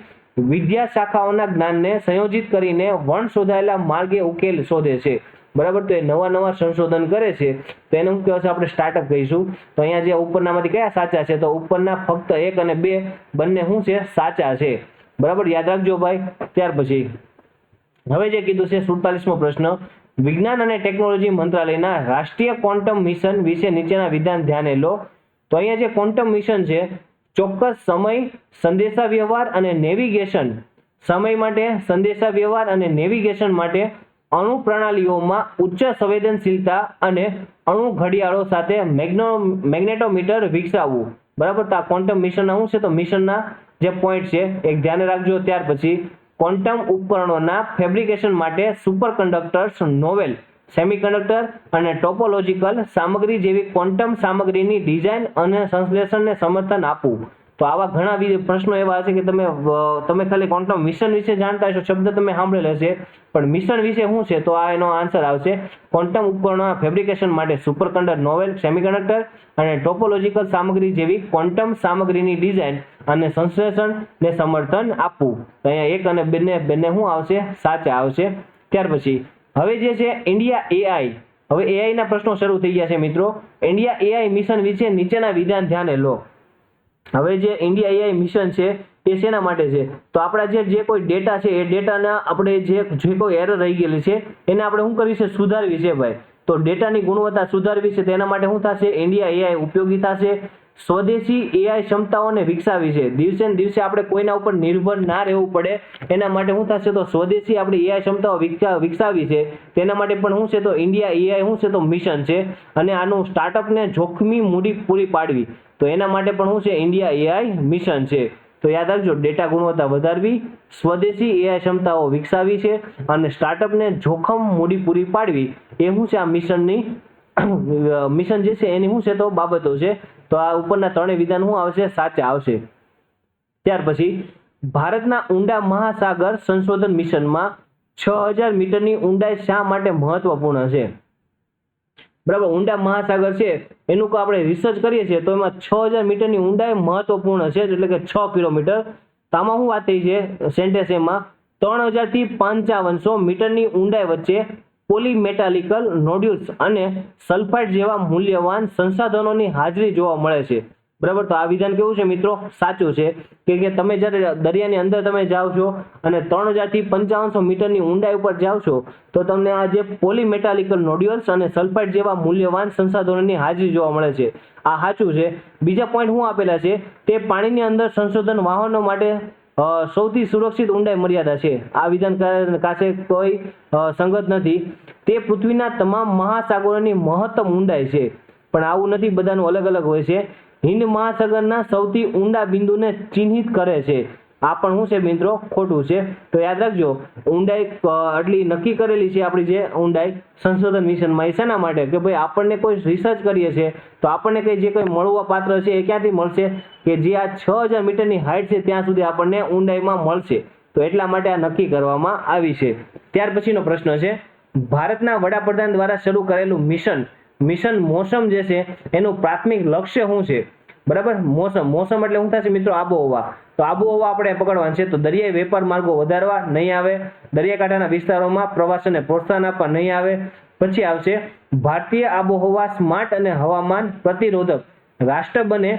વિદ્યા શાખાઓના જ્ઞાનને સંયોજિત કરીને વણ શોધાયેલા માર્ગે ઉકેલ શોધે છે. બરાબર. તો એ નવા સંશોધન કરે છે, તો એને શું કહેવાશે? આપણે સ્ટાર્ટઅપ કહીશું. તો અહીંયા જે ઉપરનામાંથી કયા સાચા છે? તો ઉપરના ફક્ત 1 અને 2 બંને શું છે? સાચા છે. બરાબર. યાદ રાખજો ભાઈ. ત્યાર પછી હવે જે કીધું છે 47મો પ્રશ્ન, વિજ્ઞાન અને ટેકનોલોજી મંત્રાલયના રાષ્ટ્રીય ક્વોન્ટમ મિશન વિશે નીચેના વિધાન ધ્યાને લો. તો અહીંયા જે ક્વોન્ટમ મિશન છે ચોક્કસ સમય, સંદેશા વ્યવહાર અને નેવિગેશન, સમય માટે, સંદેશા વ્યવહાર અને નેવિગેશન માટે અણુ પ્રણાલીઓમાં ઉચ્ચ સંવેદનશીલતા અને અણુ ઘડિયાળો સાથે મેગ્નેટોમીટર વિકસાવવું. બરાબર. તો આ ક્વોન્ટમ મિશનના શું છે, તો મિશનના જે પોઈન્ટ છે એક ધ્યાન રાખજો. ત્યાર પછી ક્વોન્ટમ ઉપકરણોના ફેબ્રિકેશન માટે સુપરકન્ડક્ટર્સ, નોવેલ સેમિકન્ડક્ટર અને ટોપોલોજીકલ સામગ્રી જેવી ક્વોન્ટમ સામગ્રીની ડિઝાઇન અને સંશ્લેષણને સમર્થન આપવું. તો આવા ઘણા પ્રશ્નો એવા હશે કે તમે ખાલી ક્વોન્ટમ મિશન વિશે જાણતા હશો, શબ્દ તમે સાંભળેલ હશે, પણ મિશન વિશે શું છે, તો આ એનો આન્સર આવશે ક્વોન્ટમ ઉપકરણોના ફેબ્રિકેશન માટે સુપરકન્ડક્ટર, નોવેલ સેમિકન્ડક્ટર અને ટોપોલોજીકલ સામગ્રી જેવી ક્વોન્ટમ સામગ્રીની ડિઝાઇન અને સંશ્લેષણને સમર્થન આપવું. તો અહીંયા એક અને બંને શું આવશે, સાચા આવશે. ત્યાર પછી હવે જે છે ઇન્ડિયા એઆઈ, હવે એઆઈ ના પ્રશ્નો શરૂ થઈ ગયા છે મિત્રો. ઇન્ડિયા એઆઈ મિશન વિશે નીચેના વિધાન ધ્યાને લો. હવે જે ઇન્ડિયા એઆઈ મિશન છે એ શેના માટે છે, તો આપણા જે કોઈ ડેટા છે એ ડેટાના આપણે જે કોઈ એરર રહી ગયેલી છે એને આપણે શું કરવી છે, સુધારવી છે ભાઈ. તો ડેટાની ગુણવત્તા સુધારવી છે, તેના માટે શું થશે, ઇન્ડિયા એઆઈ ઉપયોગી થશે. સ્વદેશી એઆઈ ક્ષમતાઓને વિકસાવી છે, દિવસે ને દિવસે આપણે કોઈના ઉપર નિર્ભર ના રહેવું પડે એના માટે શું થશે, તો સ્વદેશી આપણી એઆઈ ક્ષમતાઓ વિકસાવી છે, તેના માટે પણ શું છે, તો ઇન્ડિયા એઆઈ શું છે, તો મિશન છે. અને આનું સ્ટાર્ટઅપને જોખમી મૂડી પૂરી પાડવી, તો એના માટે પણ શું છે, ઇન્ડિયા એઆઈ મિશન છે. તો યાદ રાખજો, ડેટા ગુણવત્તા વધારવી, સ્વદેશી એઆઈ ક્ષમતાઓ વિકસાવી છે અને સ્ટાર્ટઅપને જોખમ મૂડી પૂરી પાડવી, એ શું છે, આ મિશનની મિશન જે છે એની શું છે, તો બાબતો છે. તો આ ઉપરના ત્રણેય વિધાન શું આવશે, સાચા આવશે. ત્યાર પછી ભારતના ઊંડા મહાસાગર સંશોધન મિશનમાં 6000 મીટરની ઊંડાઈ શા માટે મહત્વપૂર્ણ છે? બરાબર. ઊંડા મહાસાગર છે એનું આપણે રિસર્ચ કરીએ છીએ તો એમાં 6000 મીટરની ઊંડાઈ મહત્વપૂર્ણ છે, એટલે કે 6 કિલોમીટર. તો આમાં શું વાત થઈ છે સેન્ટેન્સ એમાં, 3000 થી 5500 મીટરની ઊંડાઈ વચ્ચે પોલીમેટાલિકલ નોડ્યુલ્સ અને સલ્ફાઇડ જેવા મૂલ્યવાન સંસાધનોની હાજરી જોવા મળે છે. બરાબર. તો આ વિધાન કેવું છે મિત્રો, સાચું છે. કે તમે જ્યારે દરિયાની અંદર તમે જાઓ છો અને 3000 થી 5500 મીટરની ઊંડાઈ ઉપર જાઓ છો તો તમને આ જે પોલીમેટાલિકલ નોડ્યુલ્સ અને સલ્ફાઇડ જેવા મૂલ્યવાન સંસાધનોની હાજરી જોવા મળે છે. આ સાચું છે. બીજા પોઈન્ટ શું આપેલા છે, તે પાણીની અંદર સંશોધન વાહનો માટે સૌથી સુરક્ષિત ઊંડાઈ મર્યાદા છે. આ વિધાન પાસે કોઈ સંગત નથી. તે પૃથ્વીના તમામ મહાસાગરોની મહત્તમ ઊંડાઈ છે, પણ આવું નથી, બધાનું અલગ અલગ હોય છે. હિન્દ મહાસાગરના સૌથી ઊંડા બિંદુને ચિહ્નિત કરે છે. આ પણ શું છે મિત્રો, ખોટું છે. તો યાદ રાખજો, ઊંડાઈ આટલી નક્કી કરેલી છે આપણી જે ઊંડાઈ સંશોધન મિશનમાં, એ શેના માટે, કે ભાઈ આપણને કોઈ રિસર્ચ કરીએ છીએ તો આપણને જે કોઈ મળવા પાત્ર છે એ ક્યાંથી મળશે, કે જે આ 6000 મીટરની હાઈટ છે ત્યાં સુધી આપણને ઊંડાઈમાં મળશે. તો એટલા માટે આ નક્કી કરવામાં આવી છે. ત્યાર પછીનો પ્રશ્ન છે, ભારતના વડાપ્રધાન દ્વારા શરૂ કરેલું મિશન મોસમ જે છે એનું પ્રાથમિક લક્ષ્ય શું છે? બરાબર. મોસમ એટલે શું થશે મિત્રો, આબોહવા. તો આબોહવા આપણે પકડવાનું છે. તો દરિયાઈ વેપાર માર્ગો વધારવા નહીં આવે, દરિયાકાંઠાના વિસ્તારોમાં પ્રવાસનને પ્રોત્સાહન આપવા નહીં આવે. પછી આવશે ભારતીય આબોહવા સ્માર્ટ અને હવામાન પ્રતિરોધક રાષ્ટ્ર બને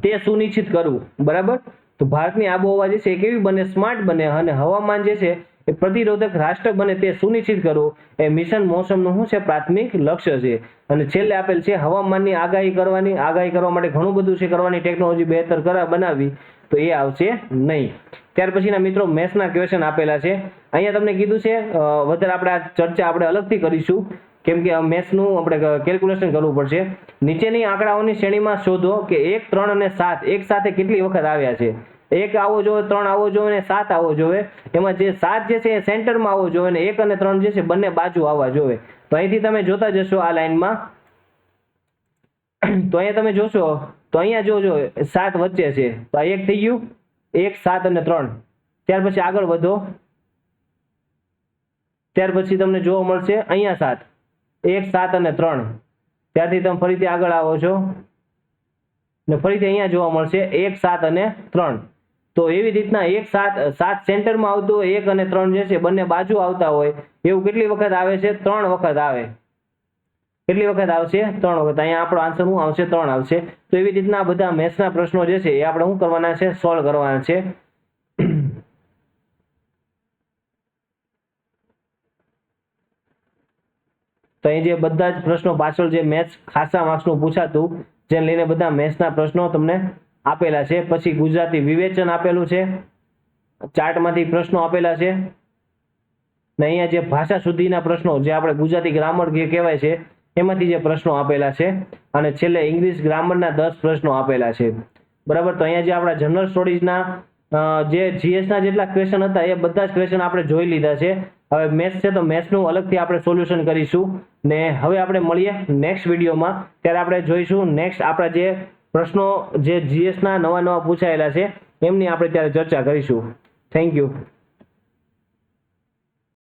તે સુનિશ્ચિત કરવું. બરાબર. તો ભારતની આબોહવા જે છે એ કેવી બને, સ્માર્ટ બને, અને હવામાન જે છે એ પ્રતિરોધક રાષ્ટ્ર બને તે સુનિશ્ચિત કરવું, એ મિશન મોસમનું શું છે, પ્રાથમિક લક્ષ્ય છે. અને છેલ્લે આપેલ છે હવામાનની આગાહી કરવા માટે ઘણું બધું છે કરવાની, ટેકનોલોજી બહેતર બનાવવી, તો એ આવશે નહીં. ત્યાર પછીના મિત્રો મેથ્સના ક્વેશ્ચન આપેલા છે. અહીંયા તમને કીધું છે વધારે આપણે આ ચર્ચા આપણે અલગથી કરીશું, કેમ કે મેથ્સનું આપણે કેલ્ક્યુલેશન કરવું પડશે. નીચેની આંકડાઓની શ્રેણીમાં શોધો કે 1, 3 અને 7 એક સાથે કેટલી વખત આવ્યા છે. 1 આવો જોઈએ, 3 આવો જોઈએ અને 7 આવો જોઈએ. એમાં જે 7 જે છે એ સેન્ટરમાં આવવો જોઈએ અને 1 અને 3 જે છે બંને બાજુ આવવા જોઈએ. તો અહીંથી તમે જોતા જશો આ લાઈનમાં, તો અહીંયા તમે જોશો તો અહીંયા જોજો 7 વચ્ચે છે, તો આ 1 થઈ ગયું, 1, 7 અને 3. ત્યાર પછી આગળ વધો, ત્યાર પછી તમને જોવા મળશે અહીંયા 7, 1, 7 અને 3. ત્યારથી તમે ફરીથી આગળ આવો છો ને ફરીથી અહીંયા જોવા મળશે 1, 7 અને 3. તો એવી રીતના 1, 7 સેન્ટરમાં આવતું હોય, 1 અને 3 જે છે બંને બાજુ આવતા હોય, એવું કેટલી વખત આવે છે, 3 વખત આવે. કેટલી વખત આવશે, 3 વખત. અહીંયા આપણો આન્સર શું આવશે, 3 આવશે. તો એવી રીતના બધા મેથ્સના પ્રશ્નો જે છે એ આપણે શું કરવાના છે, સોલ્વ કરવાના છે. તો અહીં જે બધા જ પ્રશ્નો પાછળ જે મેથ્સ ખાસા માર્ક્સનું પૂછાતું જેને લઈને બધા મેથ્સના પ્રશ્નો તમને આપેલા છે. પછી ગુજરાતી વિવેચન આપેલું છે, ચાર્ટમાંથી પ્રશ્નો આપેલા છે, ને અહીંયા જે ભાષા શુદ્ધિના પ્રશ્નો જે આપણે ગુજરાતી ગ્રામર જે કહેવાય છે એમાંથી જે પ્રશ્નો આપેલા છે, અને છેલ્લે ઇંગ્લિશ ગ્રામરના 10 પ્રશ્નો આપેલા છે. બરાબર. તો અહીંયા જે આપણા જનરલ સ્ટડીઝના જે જીએસના જેટલા ક્વેશ્ચન હતા એ બધા જ ક્વેશ્ચન આપણે જોઈ લીધા છે. હવે મેથ્સ છે તો મેથ્સનું અલગથી આપણે સોલ્યુશન કરીશું, ને હવે આપણે મળીએ નેક્સ્ટ વિડીયોમાં. ત્યારે આપણે જોઈશું નેક્સ્ટ આપણા જે પ્રશ્નો જે જીએસના નવા પૂછાયેલા છે એમની આપણે ત્યારે ચર્ચા કરીશું. Thank you.